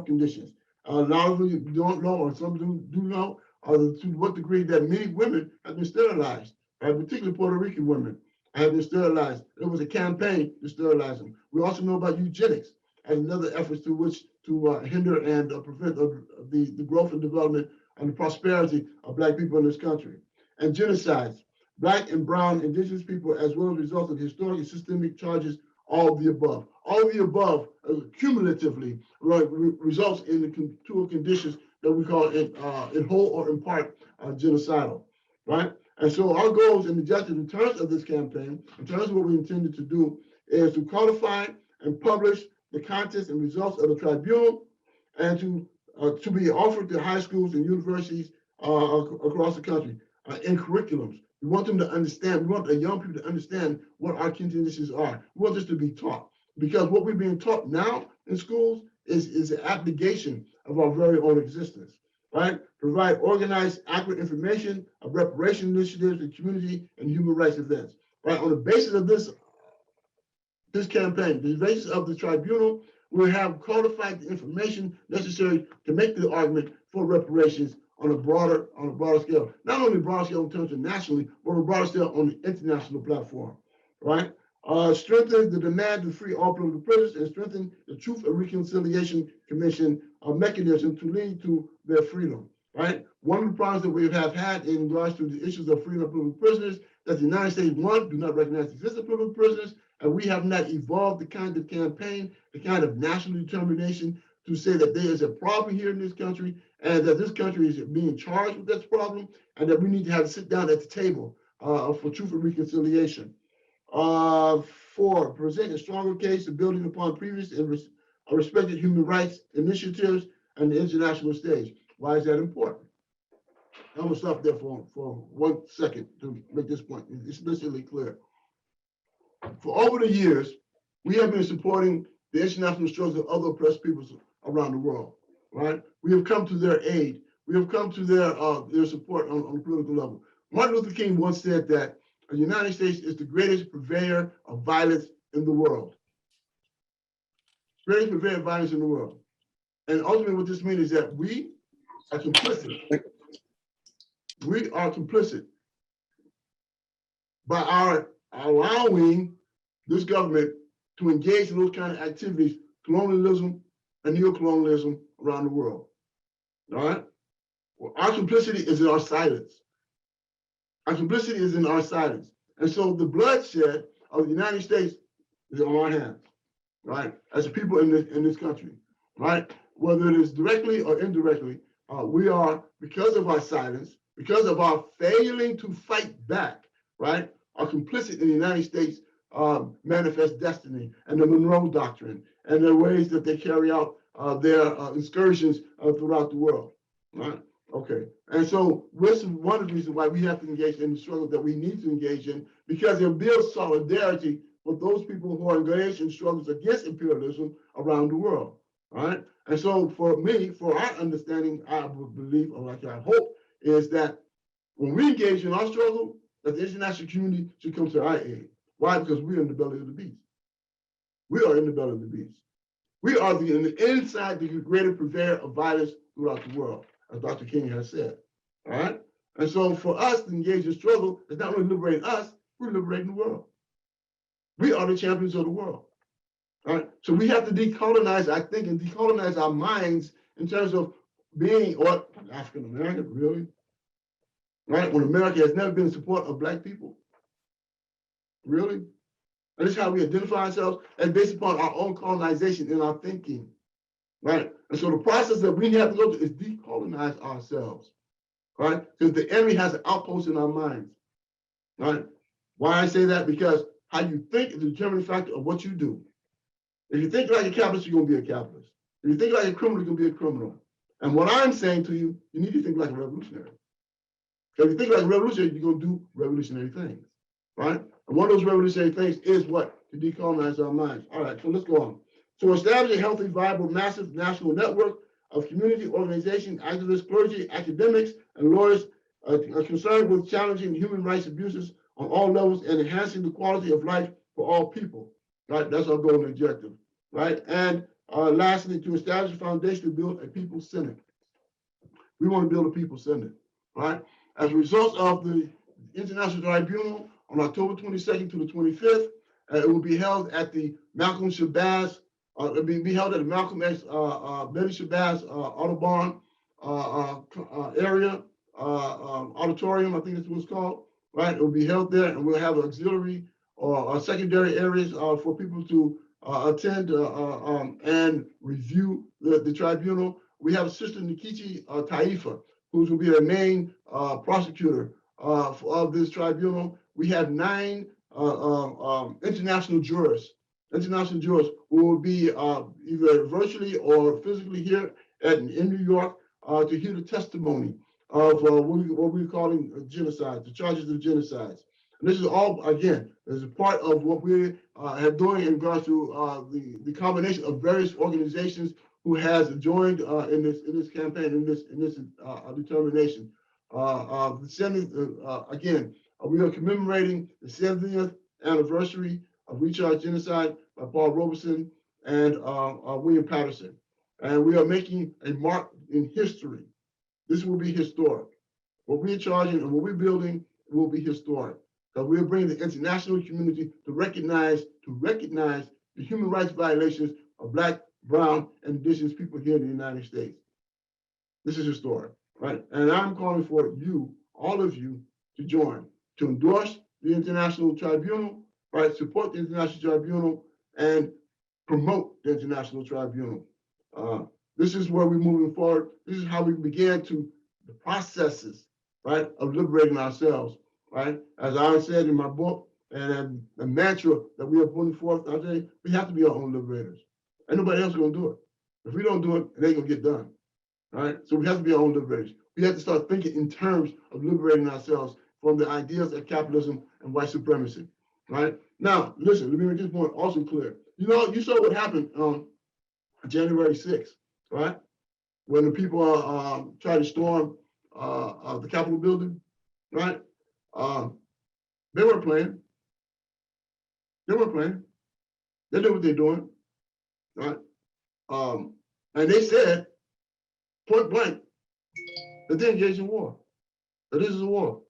conditions. A lot of you don't know, or some do know, to what degree that many women have been sterilized, particularly Puerto Rican women have been sterilized. There was a campaign to sterilize them. We also know about eugenics as another effort to hinder and prevent the growth and development and the prosperity of Black people in this country. And genocides, Black and Brown Indigenous people, as well as a result of historic and systemic charges, all of the above. All of the above cumulatively results in the two conditions that we call in whole or in part genocidal, right? And so our goals and objectives in terms of this campaign, in terms of what we intended to do, is to codify and publish the contents and results of the tribunal, and to be offered to high schools and universities across the country in curriculums. We want them to understand, we want the young people to understand what our conditions are. We want this to be taught, because what we're being taught now in schools is an abnegation of our very own existence, right? Provide organized, accurate information of reparation initiatives and community and human rights events, right? On the basis of this campaign, the basis of the tribunal, we have codified the information necessary to make the argument for reparations on a broader scale. Not only broader scale in terms of nationally, but on a broader scale on the international platform, right? Strengthen the demand to free all political prisoners and strengthen the Truth and Reconciliation Commission mechanism to lead to their freedom, right? One of the problems that we have had in regards to the issues of freedom of political prisoners, that the United States, one, do not recognize the existence of political prisoners, and we have not evolved the kind of campaign, the kind of national determination to say that there is a problem here in this country and that this country is being charged with this problem, and that we need to have to sit down at the table for truth and reconciliation. 4, present a stronger case of building upon previous and respected human rights initiatives and the international stage. Why is that important? I'm gonna stop there for 1 second to make this point explicitly clear. For over the years, we have been supporting the international struggles of other oppressed peoples around the world, right? We have come to their aid. We have come to their support on a political level. Martin Luther King once said that the United States is the greatest purveyor of violence in the world. Greatest purveyor of violence in the world. And ultimately what this means is that we are complicit. We are complicit by our allowing this government to engage in those kind of activities, colonialism and neocolonialism around the world, all right? Well, our complicity is in our silence. Our complicity is in our silence. And so the bloodshed of the United States is on our hands, right? As a people in this country, right? Whether it is directly or indirectly, we are, because of our silence, because of our failing to fight back, right? Are complicit in the United States manifest destiny and the Monroe Doctrine and the ways that they carry out their excursions throughout the world, right? Okay, and so this is one of the reasons why we have to engage in the struggle that we need to engage in, because it builds solidarity with those people who are engaged in struggles against imperialism around the world, right? And so for me, for our understanding, I would believe, or like I hope, is that when we engage in our struggle, that the international community should come to our aid. Why? Because we're in the belly of the beast. We are in the belly of the beast. We are inside the greater purveyor of violence throughout the world, as Dr. King has said, all right? And so for us to engage in struggle is not only liberating us, we're liberating the world. We are the champions of the world, all right? So we have to decolonize our thinking, decolonize our minds in terms of being, what, African-American, really? Right, when America has never been in support of Black people, really? And this is how we identify ourselves, and based upon our own colonization in our thinking, right? And so the process that we have to go through is decolonize ourselves, right? Because the enemy has an outpost in our minds, right? Why I say that? Because how you think is a determining factor of what you do. If you think like a capitalist, you're going to be a capitalist. If you think like a criminal, you're going to be a criminal. And what I'm saying to you, you need to think like a revolutionary. If you think like a revolutionary, you're going to do revolutionary things, right? And one of those revolutionary things is what? To decolonize our minds. All right, so let's go on. So establish a healthy, viable, massive national network of community organizations, activists, clergy, academics, and lawyers concerned with challenging human rights abuses on all levels and enhancing the quality of life for all people, right? That's our goal and objective, right? And lastly, to establish a foundation to build a people senate. We want to build a people senate, right? As a result of the International Tribunal on October 22nd to the 25th, it will be held at the Malcolm Shabazz, it'll be held at the Malcolm X, Betty Shabazz Audubon area, auditorium, I think that's what it's called, right? It will be held there, and we'll have auxiliary or secondary areas for people to attend and review the tribunal. We have Sister Nikichi Taifa, who's will be the main prosecutor of this tribunal. We have 9 international jurors who will be either virtually or physically here in New York to hear the testimony of what we're calling genocide, the charges of genocides. And this is all, again, as a part of what we have doing in regards to the combination of various organizations who has joined in this campaign, in this determination. The 70th, again, we are commemorating the 70th anniversary of Recharge Genocide by Paul Robeson and William Patterson. And we are making a mark in history. This will be historic. What we're charging and what we're building will be historic. Because we're bringing the international community to recognize the human rights violations of Black, brown, and indigenous people here in the United States. This is historic, right? And I'm calling for you, all of you, to join, to endorse the International Tribunal, right? Support the International Tribunal and promote the International Tribunal. This is where we're moving forward. This is how we began to the processes, right, of liberating ourselves, right? As I said in my book, and the mantra that we are putting forth, I say we have to be our own liberators. Ain't nobody else gonna do it. If we don't do it, it ain't gonna get done, right? So we have to be our own liberators. We have to start thinking in terms of liberating ourselves from the ideas of capitalism and white supremacy, right? Now, listen, let me make this point also clear. You know, you saw what happened on January 6th, right? When the people tried to storm the Capitol building, right? They weren't playing. They weren't playing. They knew what they're doing, right? And they said, point blank, that they engaged in war. That this is a war,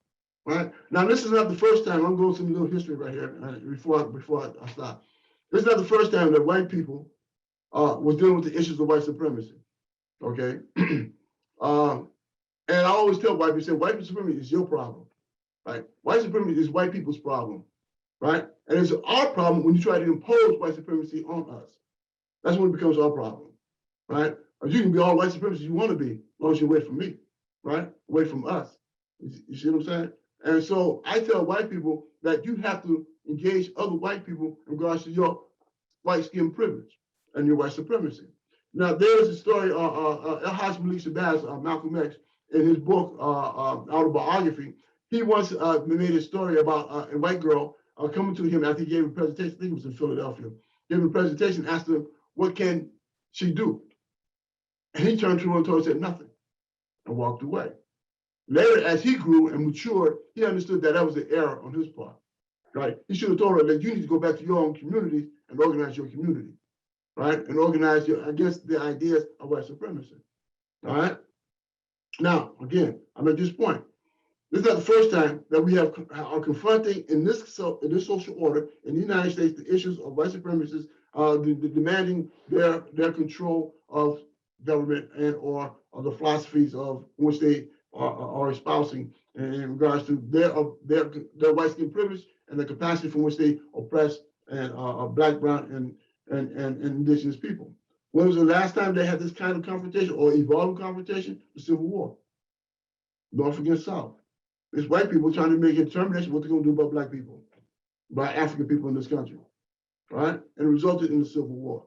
right? Now, this is not the first time. I'm going some little history right here before I stop. This is not the first time that white people was dealing with the issues of white supremacy, okay? And I always tell white people, say, white supremacy is your problem, right? White supremacy is white people's problem, right? And it's our problem when you try to impose white supremacy on us. That's when it becomes our problem, right? Or you can be all white supremacy you want to be, as long as you're away from me, right? Away from us. You see what I'm saying? And so I tell white people that you have to engage other white people in regards to your white skin privilege and your white supremacy. Now, there's a story, El-Haj Malik Shabazz, Malcolm X, in his book, autobiography, he once made a story about a white girl coming to him after he gave a presentation, I think it was in Philadelphia, gave him a presentation, asked him, what can she do? And he turned to her and told her, said nothing, and walked away. Later, as he grew and matured, he understood that that was an error on his part, right? He should have told her that you need to go back to your own community and organize your community, right? And organize against the ideas of white supremacy, all right? Now, again, I'm at this point. This is not the first time that we are confronting in this social order in the United States the issues of white supremacists demanding their control of government and or the philosophies of which they are espousing in regards to their white skin privilege and the capacity from which they oppress and Black, brown, and indigenous people. When was the last time they had this kind of confrontation or evolving confrontation? The Civil War, North against South. It's white people trying to make a determination what they're going to do about Black people. by African people in this country, right? And it resulted in the Civil War,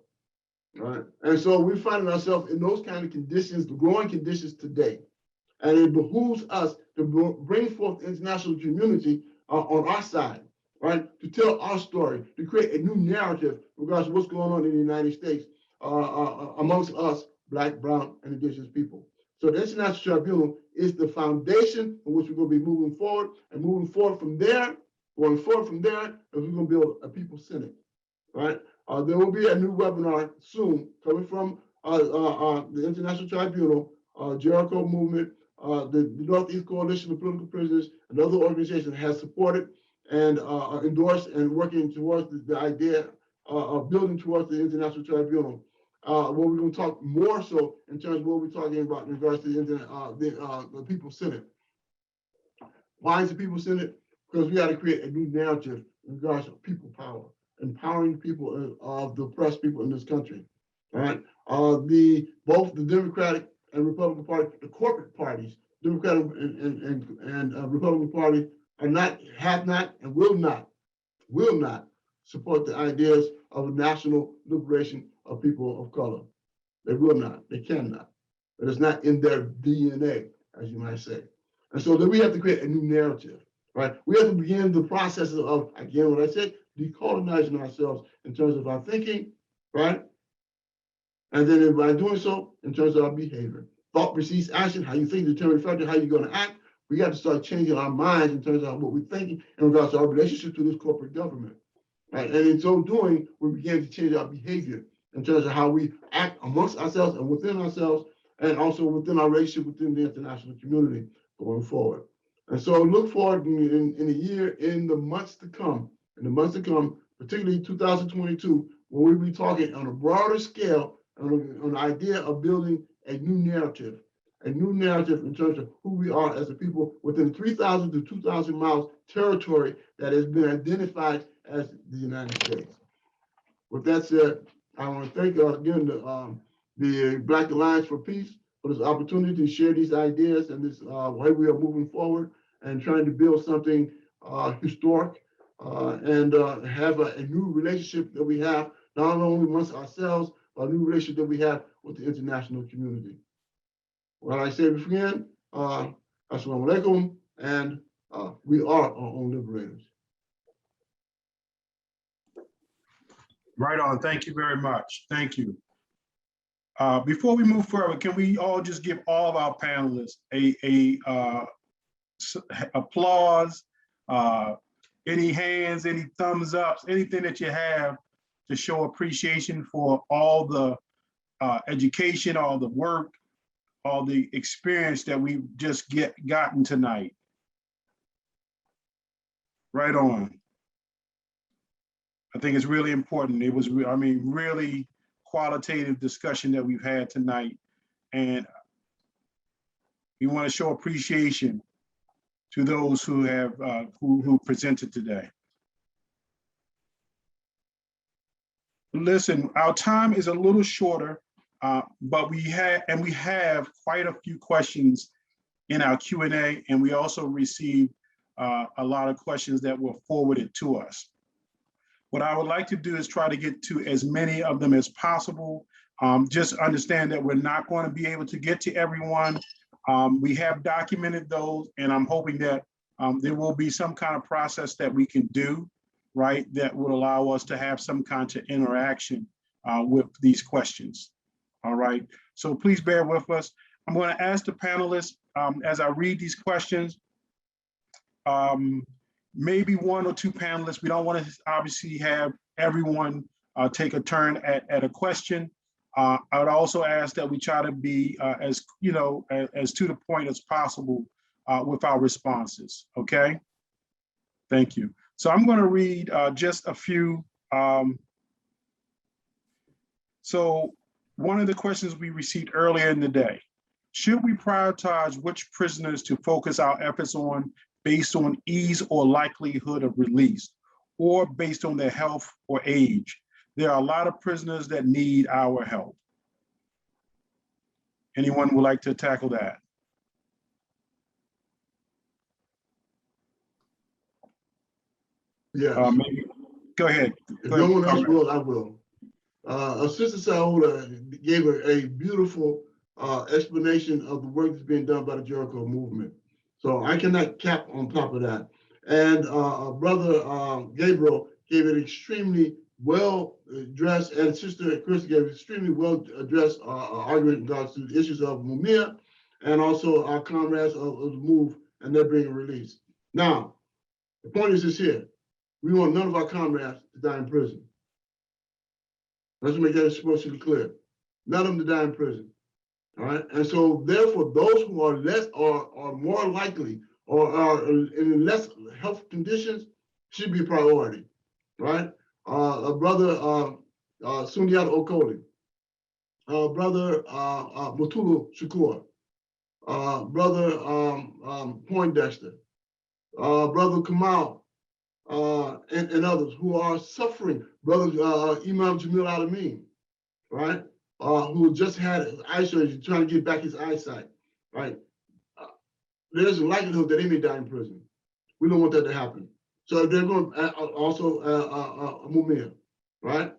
right? And so we're finding ourselves in those kind of conditions, the growing conditions today. And it behooves us to bring forth the international community on our side, right? To tell our story, to create a new narrative regardless of what's going on in the United States amongst us, Black, Brown, and Indigenous people. So the International Tribunal is the foundation on which we're going to be moving forward, and moving forward from there, we're going to build a People Senate, right? There will be a new webinar soon coming from the International Tribunal, Jericho Movement, the Northeast Coalition of Political Prisoners, and other organizations has supported and endorsed and working towards the idea of building towards the International Tribunal. Where we're going to talk more so in terms of what we're talking about in regards to the People Senate. Why is the People Senate? Because we got to create a new narrative in regards to people power, empowering people of the oppressed people in this country. All right. Both the Democratic and Republican Party, the corporate parties, Democratic and Republican Party have not, and will not support the ideas of a national liberation of people of color. They will not, they cannot. But it's not in their DNA, as you might say. And so then we have to create a new narrative, right? We have to begin the process of, again, what I said, decolonizing ourselves in terms of our thinking, right? And then by doing so, in terms of our behavior. Thought precedes action, how you think determines how you're going to act. We got to start changing our minds in terms of what we're thinking in regards to our relationship to this corporate government. Right? And in so doing, we begin to change our behavior in terms of how we act amongst ourselves and within ourselves, and also within our relationship within the international community going forward. And so look forward in a year, in the months to come, particularly 2022, when we'll be talking on a broader scale on the idea of building a new narrative in terms of who we are as a people within 3,000 to 2,000 miles territory that has been identified as the United States. With that said, I want to thank again the Black Alliance for Peace for this opportunity to share these ideas and this way we are moving forward and trying to build something historic and have a new relationship that we have, not only amongst ourselves, but a new relationship that we have with the international community. Well, I say again, assalamu alaikum, and we are our own liberators. Right on. Thank you very much. Thank you. Before we move further, can we all just give all of our panelists a applause, any hands, any thumbs ups, anything that you have to show appreciation for all the education, all the work, all the experience that we've just gotten tonight. Right on. I think it's really important. It was, I mean, really qualitative discussion that we've had tonight. And we want to show appreciation to those who have, who presented today. Listen, our time is a little shorter, but we have quite a few questions in our Q&A, and we also received a lot of questions that were forwarded to us. What I would like to do is try to get to as many of them as possible. Just understand that we're not going to be able to get to everyone. We have documented those, and I'm hoping that there will be some kind of process that we can do, right, that would allow us to have some kind of interaction with these questions. All right, so please bear with us. I'm going to ask the panelists as I read these questions, maybe one or two panelists. We don't want to obviously have everyone take a turn at a question. I would also ask that we try to be as to the point as possible with our responses. Okay, thank you. So I'm going to read just a few. So one of the questions we received earlier in the day: should we prioritize which prisoners to focus our efforts on based on ease or likelihood of release, or based on their health or age? There are a lot of prisoners that need our help. Anyone would like to tackle that? Yes. Maybe, go ahead. If no one else will, I will. Sister Saudia gave a beautiful explanation of the work that's being done by the Jericho movement. So I cannot cap on top of that. And Brother Gabriel gave it extremely well addressed, and Sister Krystal gave extremely well addressed argument in regards to the issues of Mumia and also our comrades of the move and their being released. Now, the point is this here. We want none of our comrades to die in prison. Let's make that explicitly clear. None of them to die in prison. All right. And so therefore, those who are less or more likely or are in less health conditions should be a priority. Right? Brother Sundiata Okoli, Brother Makungu Shakur, Brother Poindexter, Brother Kamal, and others who are suffering, Brother Imam Jamil Al-Amin, right? Who just had eye surgery, trying to get back his eyesight, right? There's a likelihood that they may die in prison. We don't want that to happen. So they're going also Mumia, right?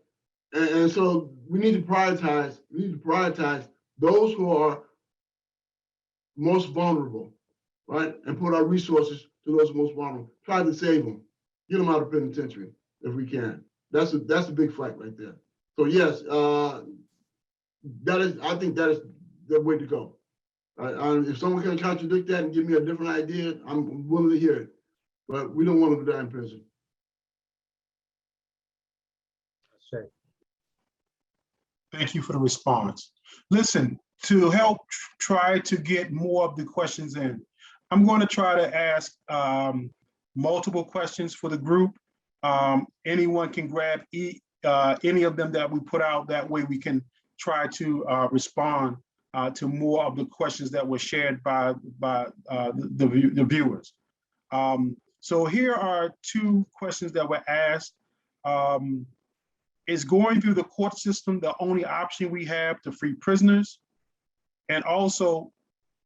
And so we need to prioritize. We need to prioritize those who are most vulnerable, right? And put our resources to those most vulnerable. Try to save them. Get them out of penitentiary if we can. That's a big fight right there. So yes, I think that is the way to go. If someone can contradict that and give me a different idea, I'm willing to hear it. But we don't want them to die in prison. Sure. Thank you for the response. Listen, to help try to get more of the questions in, I'm going to try to ask multiple questions for the group. Anyone can grab any of them that we put out. That way we can try to respond to more of the questions that were shared by the viewers. So here are two questions that were asked. Is going through the court system the only option we have to free prisoners? And also,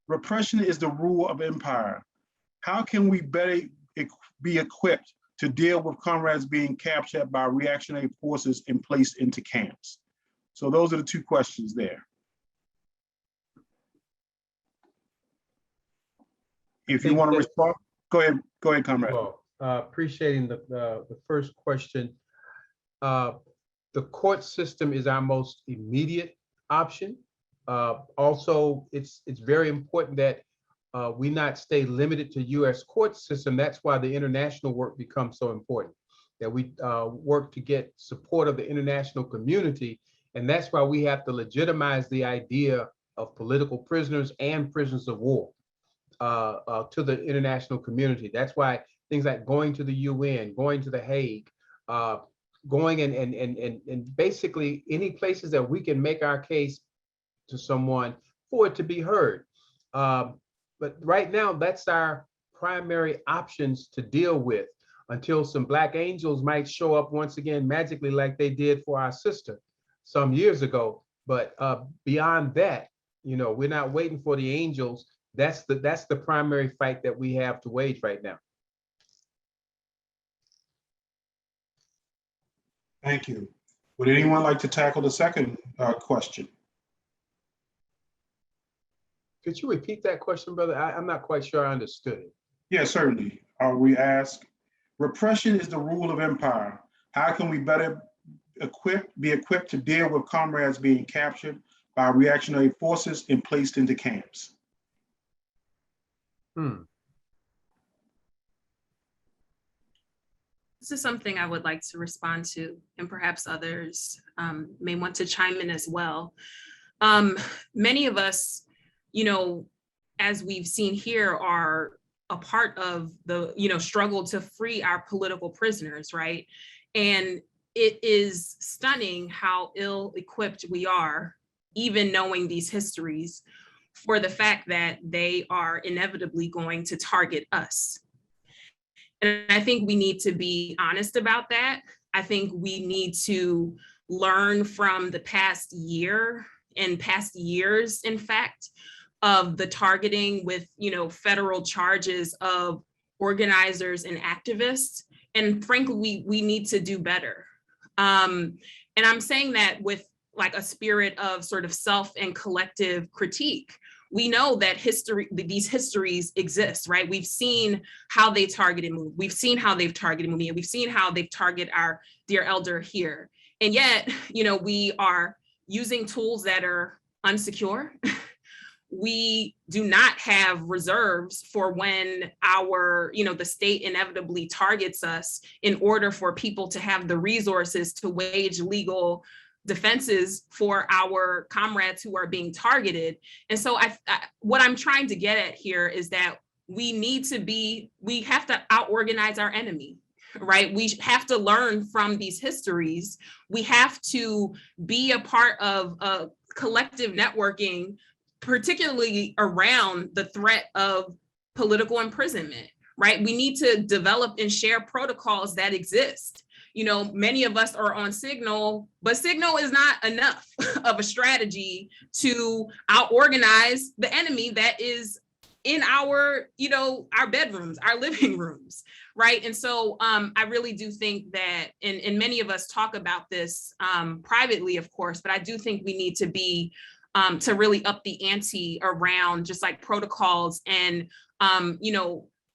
repression is the rule of empire. How can we better be equipped to deal with comrades being captured by reactionary forces and placed into camps? So those are the two questions there. If you want to respond, go ahead, comrade. Well, appreciating the first question. The court system is our most immediate option. Also, it's very important that we not stay limited to U.S. court system. That's why the international work becomes so important, that we work to get support of the international community. And that's why we have to legitimize the idea of political prisoners and prisoners of war to the international community. That's why things like going to the UN, going to The Hague, going and basically any places that we can make our case to someone for it to be heard. But right now, that's our primary options to deal with until some Black angels might show up once again magically like they did for our sister some years ago. But beyond that, we're not waiting for the angels. That's the primary fight that we have to wage right now. Thank you. Would anyone like to tackle the second question? Could you repeat that question, brother? I'm not quite sure I understood it. Yeah, certainly. We ask, repression is the rule of empire. How can we better be equipped to deal with comrades being captured by reactionary forces and placed into camps? This is something I would like to respond to, and perhaps others may want to chime in as well. Many of us, as we've seen here, are a part of the, struggle to free our political prisoners, right? And it is stunning how ill-equipped we are, even knowing these histories, for the fact that they are inevitably going to target us. And I think we need to be honest about that. I think we need to learn from the past year and past years, in fact, of the targeting with, federal charges of organizers and activists. And frankly, we need to do better. And I'm saying that with like a spirit of sort of self and collective critique. We know that these histories exist, right? We've seen how they targeted MOVE. We've seen how they've targeted MOVE. We've seen how they've targeted our dear elder here. And yet, we are using tools that are unsecure. We do not have reserves for when the state inevitably targets us in order for people to have the resources to wage legal defenses for our comrades who are being targeted. And so what I'm trying to get at here is that we have to out-organize our enemy, right? We have to learn from these histories. We have to be a part of a collective networking, particularly around the threat of political imprisonment, right? We need to develop and share protocols that exist. Many of us are on Signal, but Signal is not enough of a strategy to out-organize the enemy that is in our bedrooms, our living rooms, right? And so I really do think that, and many of us talk about this privately, of course, but I do think we need to be to really up the ante around just like protocols and,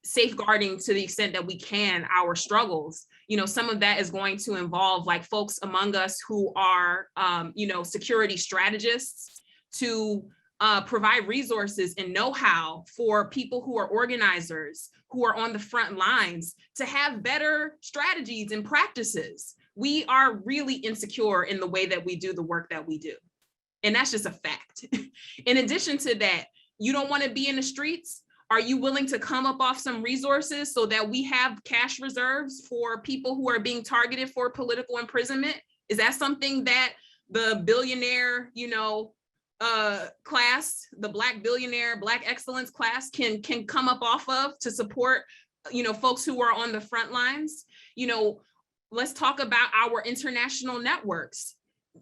safeguarding to the extent that we can our struggles. Some of that is going to involve like folks among us who are, security strategists to provide resources and know-how for people who are organizers, who are on the front lines to have better strategies and practices. We are really insecure in the way that we do the work that we do. And that's just a fact. In addition to that, you don't want to be in the streets. Are you willing to come up off some resources so that we have cash reserves for people who are being targeted for political imprisonment? Is that something that the billionaire, class, the Black billionaire, Black excellence class can come up off of to support, folks who are on the front lines? Let's talk about our international networks.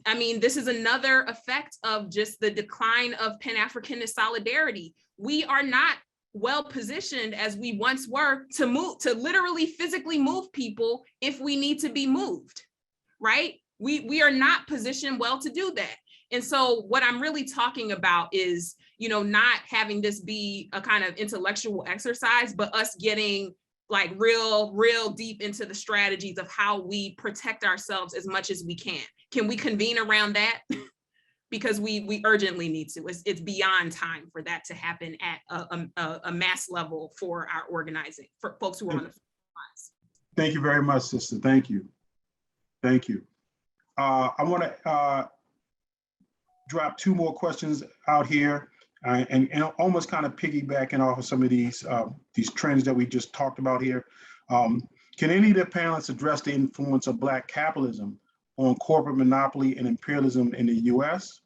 I mean, this is another effect of just the decline of Pan-Africanist solidarity. We are not well positioned as we once were to literally physically move people if we need to be moved, right? We are not positioned well to do that. And so what I'm really talking about is, not having this be a kind of intellectual exercise, but us getting like real deep into the strategies of how we protect ourselves as much as we can. Can we convene around that? Because we urgently need to. It's beyond time for that to happen at a mass level for our organizing, for folks who are on the front lines. Thank you very much, sister. Thank you. Thank you. I want to drop two more questions out here and almost kind of piggybacking off of some of these trends that we just talked about here. Can any of the panelists address the influence of Black capitalism on corporate monopoly and imperialism in the US?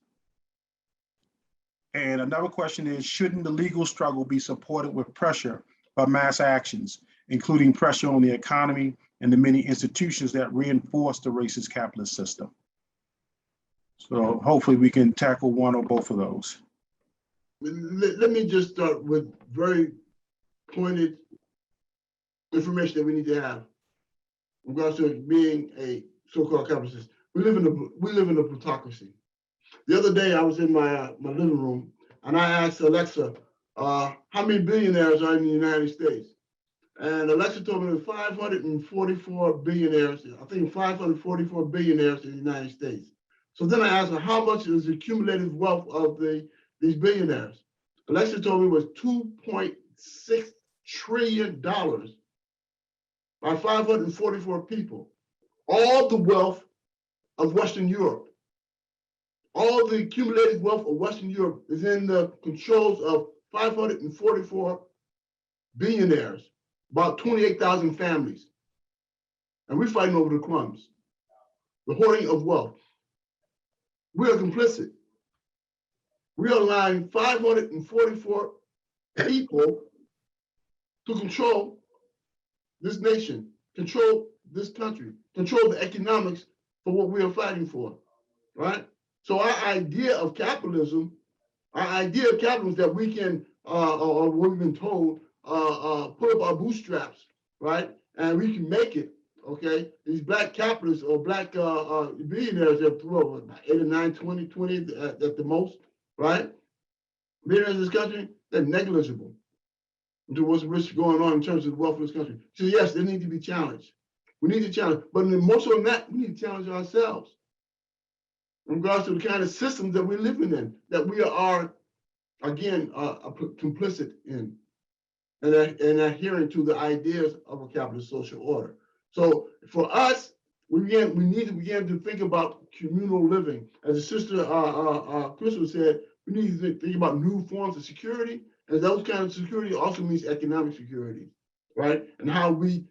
And another question is, shouldn't the legal struggle be supported with pressure by mass actions, including pressure on the economy and the many institutions that reinforce the racist capitalist system? So hopefully we can tackle one or both of those. Let me just start with very pointed information that we need to have in regards to being a so-called capitalist system. We live in a plutocracy. The other day I was in my living room and I asked Alexa, how many billionaires are in the United States? And Alexa told me there's 544 billionaires, I think 544 billionaires in the United States. So then I asked her, how much is the cumulative wealth of these billionaires? Alexa told me it was $2.6 trillion by 544 people. All the wealth of Western Europe, all the accumulated wealth of Western Europe is in the controls of 544 billionaires, about 28,000 families. And we're fighting over the crumbs, the hoarding of wealth. We are complicit. We are allowing 544 people to control this nation, control this country, control the economics for what we are fighting for, right? So our idea of capitalism is that we can, or we've been told, pull up our bootstraps, right? And we can make it okay? These black capitalists or black billionaires have 8 or 9, 20 at the most, right? Billionaires in this country, they're negligible to what's going on in terms of the wealth of this country. So yes, they need to be challenged. We need to challenge, but more so than that, we need to challenge ourselves in regards to the kind of systems that we're living in, that we are, again, complicit in, and adhering to the ideas of a capitalist social order. So for us, we need to begin to think about communal living. As the sister Krystal said, we need to think about new forms of security, and those kind of security also means economic security, right? And how we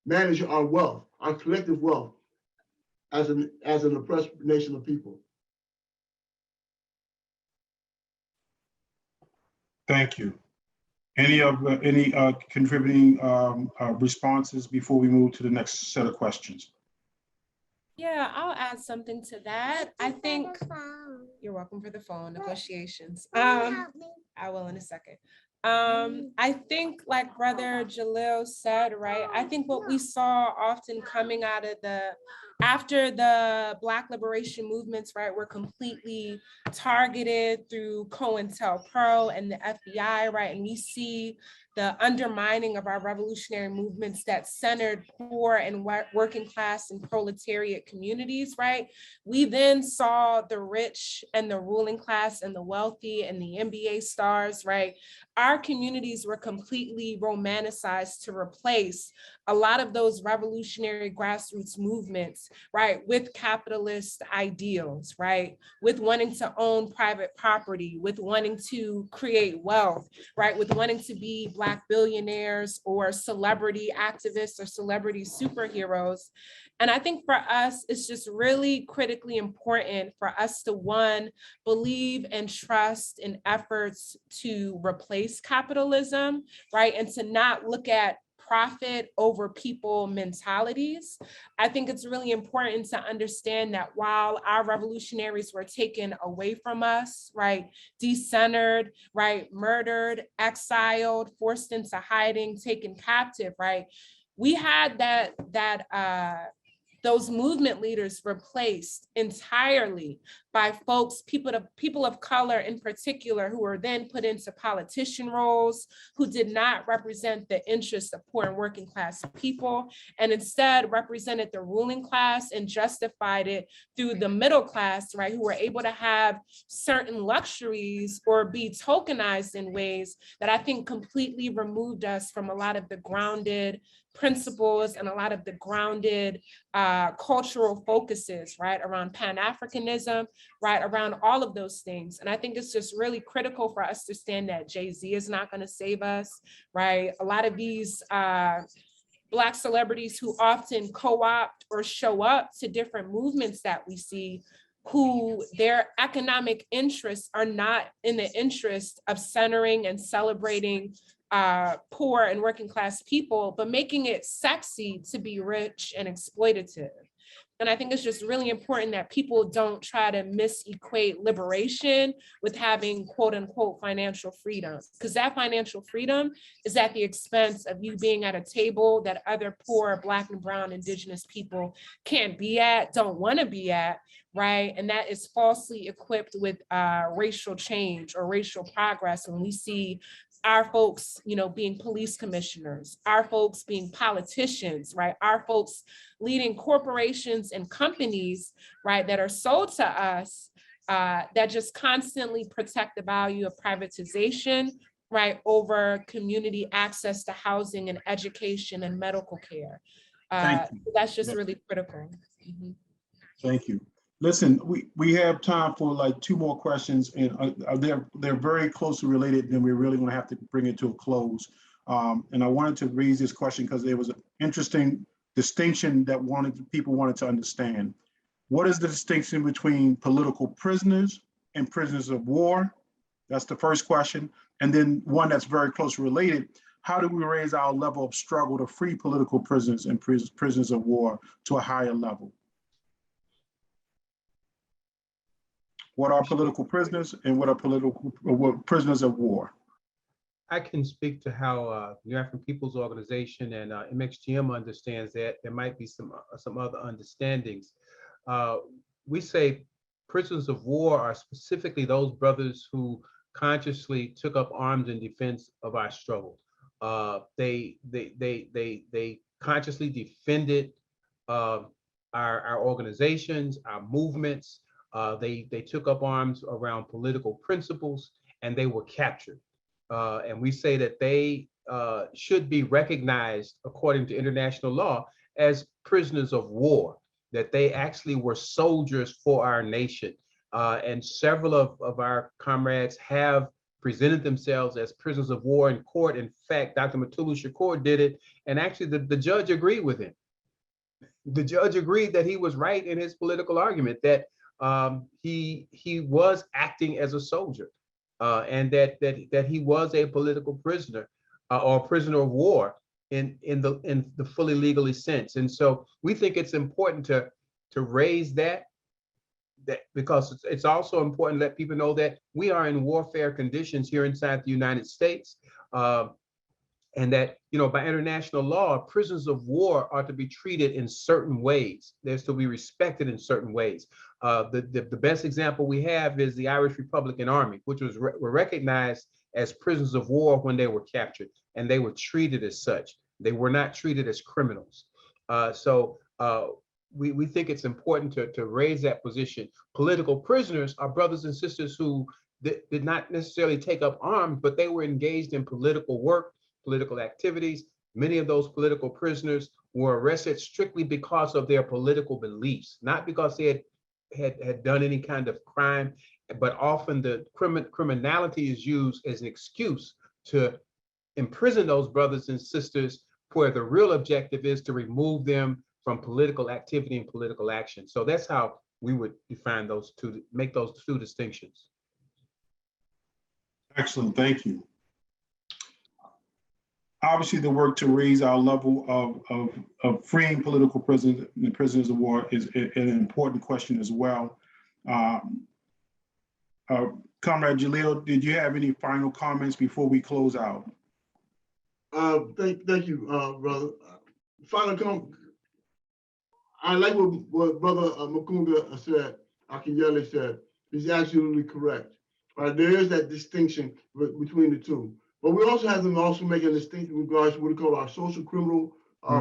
manage our wealth, our collective wealth, as an oppressed nation of people. Thank you. Any contributing responses before we move to the next set of questions? Yeah, I'll add something to that. I think you're welcome for the phone negotiations. I will in a second. I think like Brother Jalil said, right? I think what we saw often coming out of after the Black liberation movements, right, were completely targeted through COINTELPRO and the FBI, right? And you see the undermining of our revolutionary movements that centered poor and working class and proletariat communities, right? We then saw the rich and the ruling class and the wealthy and the NBA stars, right? Our communities were completely romanticized to replace a lot of those revolutionary grassroots movements, right, with capitalist ideals, right, with wanting to own private property, with wanting to create wealth, right, with wanting to be Black billionaires or celebrity activists or celebrity superheroes. And I think for us, it's just really critically important for us to, one, believe and trust in efforts to replace capitalism, right, and to not look at profit over people mentalities. I think it's really important to understand that while our revolutionaries were taken away from us, right, decentered, right, murdered, exiled, forced into hiding, taken captive, right, we had those movement leaders replaced entirely by people of color in particular, who were then put into politician roles, who did not represent the interests of poor and working class people, and instead represented the ruling class and justified it through the middle class, right, who were able to have certain luxuries or be tokenized in ways that I think completely removed us from a lot of the grounded principles and a lot of the grounded cultural focuses, right, around Pan-Africanism, right, around all of those things. And I think it's just really critical for us to understand that Jay-Z is not going to save us, right? A lot of these Black celebrities who often co-opt or show up to different movements that we see, who their economic interests are not in the interest of centering and celebrating poor and working class people, but making it sexy to be rich and exploitative. And I think it's just really important that people don't try to misequate liberation with having quote unquote financial freedom, because that financial freedom is at the expense of you being at a table that other poor Black and brown Indigenous people can't be at, don't want to be at, right? And that is falsely equipped with racial change or racial progress when we see our folks, you know, being police commissioners, our folks being politicians, right? Our folks leading corporations and companies, right, that are sold to us, that just constantly protect the value of privatization, right, over community access to housing and education and medical care. That's just really critical. Mm-hmm. Thank you. Listen, we have time for like 2 more questions, and they're very closely related, and we're really going to have to bring it to a close. And I wanted to raise this question because there was an interesting distinction that people wanted to understand. What is the distinction between political prisoners and prisoners of war? That's the first question. And then one that's very closely related: how do we raise our level of struggle to free political prisoners and prisoners of war to a higher level? What are political prisoners and what are prisoners of war? I can speak to how New African People's Organization and MXGM understands that. There might be some other understandings. We say prisoners of war are specifically those brothers who consciously took up arms in defense of our struggle. They consciously defended our organizations, our movements. They took up arms around political principles, and they were captured. And we say that they should be recognized according to international law as prisoners of war, that they actually were soldiers for our nation. And several of our comrades have presented themselves as prisoners of war in court. In fact, Dr. Assata Shakur did it, and actually the judge agreed with him. The judge agreed that he was right in his political argument, that he was acting as a soldier, and that he was a political prisoner or a prisoner of war in the fully legally sense. And so we think it's important to raise that because it's also important to let people know that we are in warfare conditions here inside the United States. And that, by international law, prisoners of war are to be treated in certain ways. They're to be respected in certain ways. The best example we have is the Irish Republican Army, which were recognized as prisoners of war when they were captured, and they were treated as such. They were not treated as criminals. We think it's important to raise that position. Political prisoners are brothers and sisters who did not necessarily take up arms, but they were engaged in political work, political activities. Many of those political prisoners were arrested strictly because of their political beliefs, not because they had done any kind of crime, but often the criminality is used as an excuse to imprison those brothers and sisters, where the real objective is to remove them from political activity and political action. So that's how we would define those two, make those two distinctions. Excellent, thank you. Obviously, the work to raise our level of freeing political prisoners and prisoners of war is an important question as well. Comrade Jalil, did you have any final comments before we close out? Thank you, brother. Final comment. I like what Brother Makungu Akinyela said. He's absolutely correct. Right, there is that distinction between the two. But we also have them also make a distinction in regards to what we call our social criminal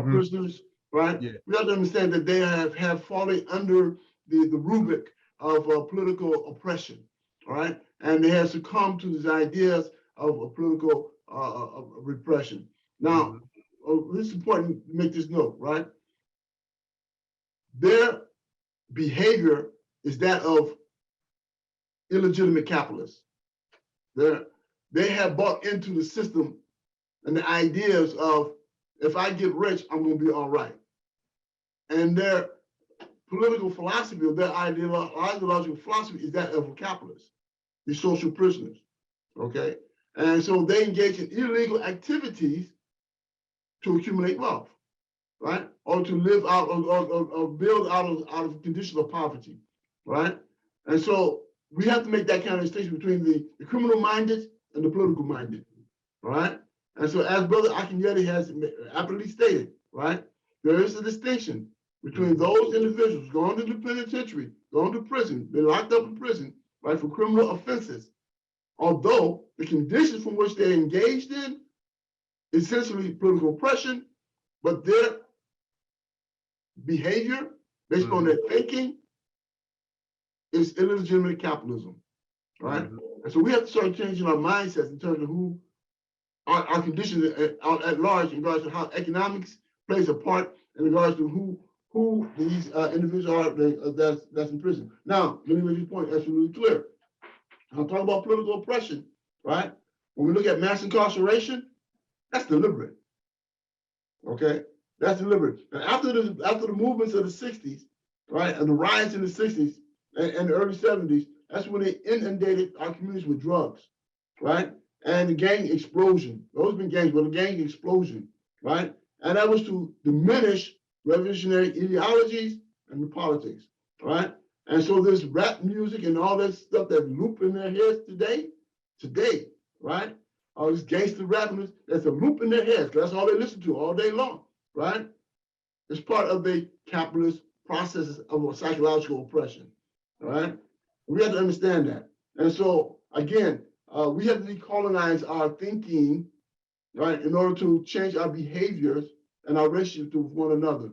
prisoners, right? Yeah. We have to understand that they have fallen under the rubric of political oppression, right? And they have succumbed to these ideas of political repression. Now, this is important to make this note, right? Their behavior is that of illegitimate capitalists. They have bought into the system and the ideas of, if I get rich, I'm going to be all right. And their political philosophy, or their ideological philosophy, is that of a capitalist, the social prisoners, okay? And so they engage in illegal activities to accumulate wealth, right? Or to live out or build out of conditions of poverty, right? And so we have to make that kind of distinction between the criminal-minded and the political minded, right? And so as Brother Akinyela has aptly stated, right, there is a distinction between those individuals going to the penitentiary, going to prison, been locked up in prison, right, for criminal offenses, although the conditions from which they're engaged in essentially political oppression, but their behavior based on their thinking is illegitimate capitalism, right? And so we have to start changing our mindsets in terms of who our conditions at large in regards to how economics plays a part in regards to who these individuals are that's in prison. Now, let me make this point absolutely clear. I'm talking about political oppression, right? When we look at mass incarceration, that's deliberate, okay? That's deliberate. And after the movements of the 60s, right, and the riots in the 60s and the early 70s, that's when they inundated our communities with drugs, right? And the gang explosion. Those been gangs, but the gang explosion, right? And that was to diminish revolutionary ideologies and the politics, right? And so this rap music and all that stuff that loop in their heads today, right? all these gangster rappers, there's a loop in their heads, because that's all they listen to all day long, right? It's part of the capitalist processes of psychological oppression, all right? We have to understand that. And so, again, we have to decolonize our thinking, right, in order to change our behaviors and our relationship to one another.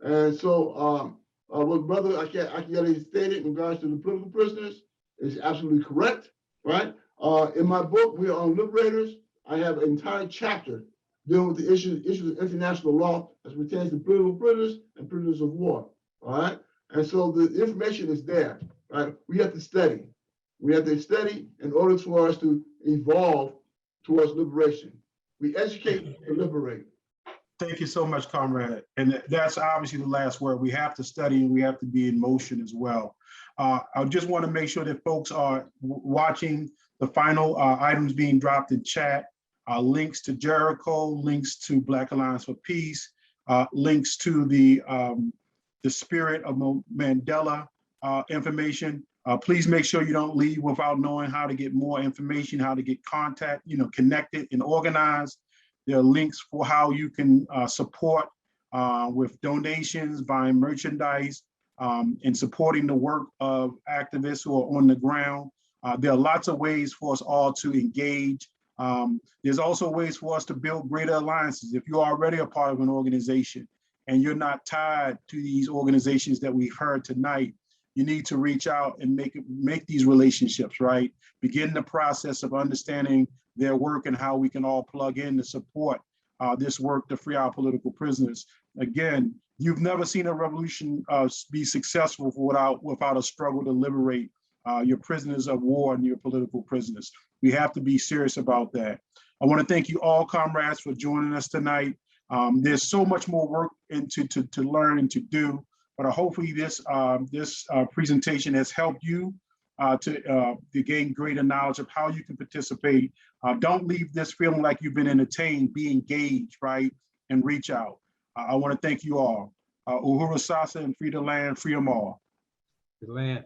And so, what Brother Akinyela stated in regards to the political prisoners is absolutely correct, right? In my book, We Are Liberators, I have an entire chapter dealing with the issues of international law as pertains to political prisoners and prisoners of war, all right? And so the information is there, right? We have to study. We have to study in order for us to evolve towards liberation. We educate to liberate. Thank you so much, comrade. And that's obviously the last word. We have to study and we have to be in motion as well. I just want to make sure that folks are watching the final items being dropped in chat, links to Jericho, links to Black Alliance for Peace, links to the Spirit of Mandela information. Please make sure you don't leave without knowing how to get more information, how to get connected and organized. There are links for how you can support with donations, buying merchandise, and supporting the work of activists who are on the ground. There are lots of ways for us all to engage. There's also ways for us to build greater alliances. If you're already a part of an organization and you're not tied to these organizations that we've heard tonight, you need to reach out and make these relationships, right? Begin the process of understanding their work and how we can all plug in to support this work to free our political prisoners. Again, you've never seen a revolution be successful without a struggle to liberate your prisoners of war and your political prisoners. We have to be serious about that. I want to thank you all, comrades, for joining us tonight. There's so much more work to learn and to do, but hopefully this presentation has helped you to gain greater knowledge of how you can participate. Don't leave this feeling like you've been entertained. Be engaged, right? And reach out. I want to thank you all. Uhuru Sasa and free the land, free them all. The land.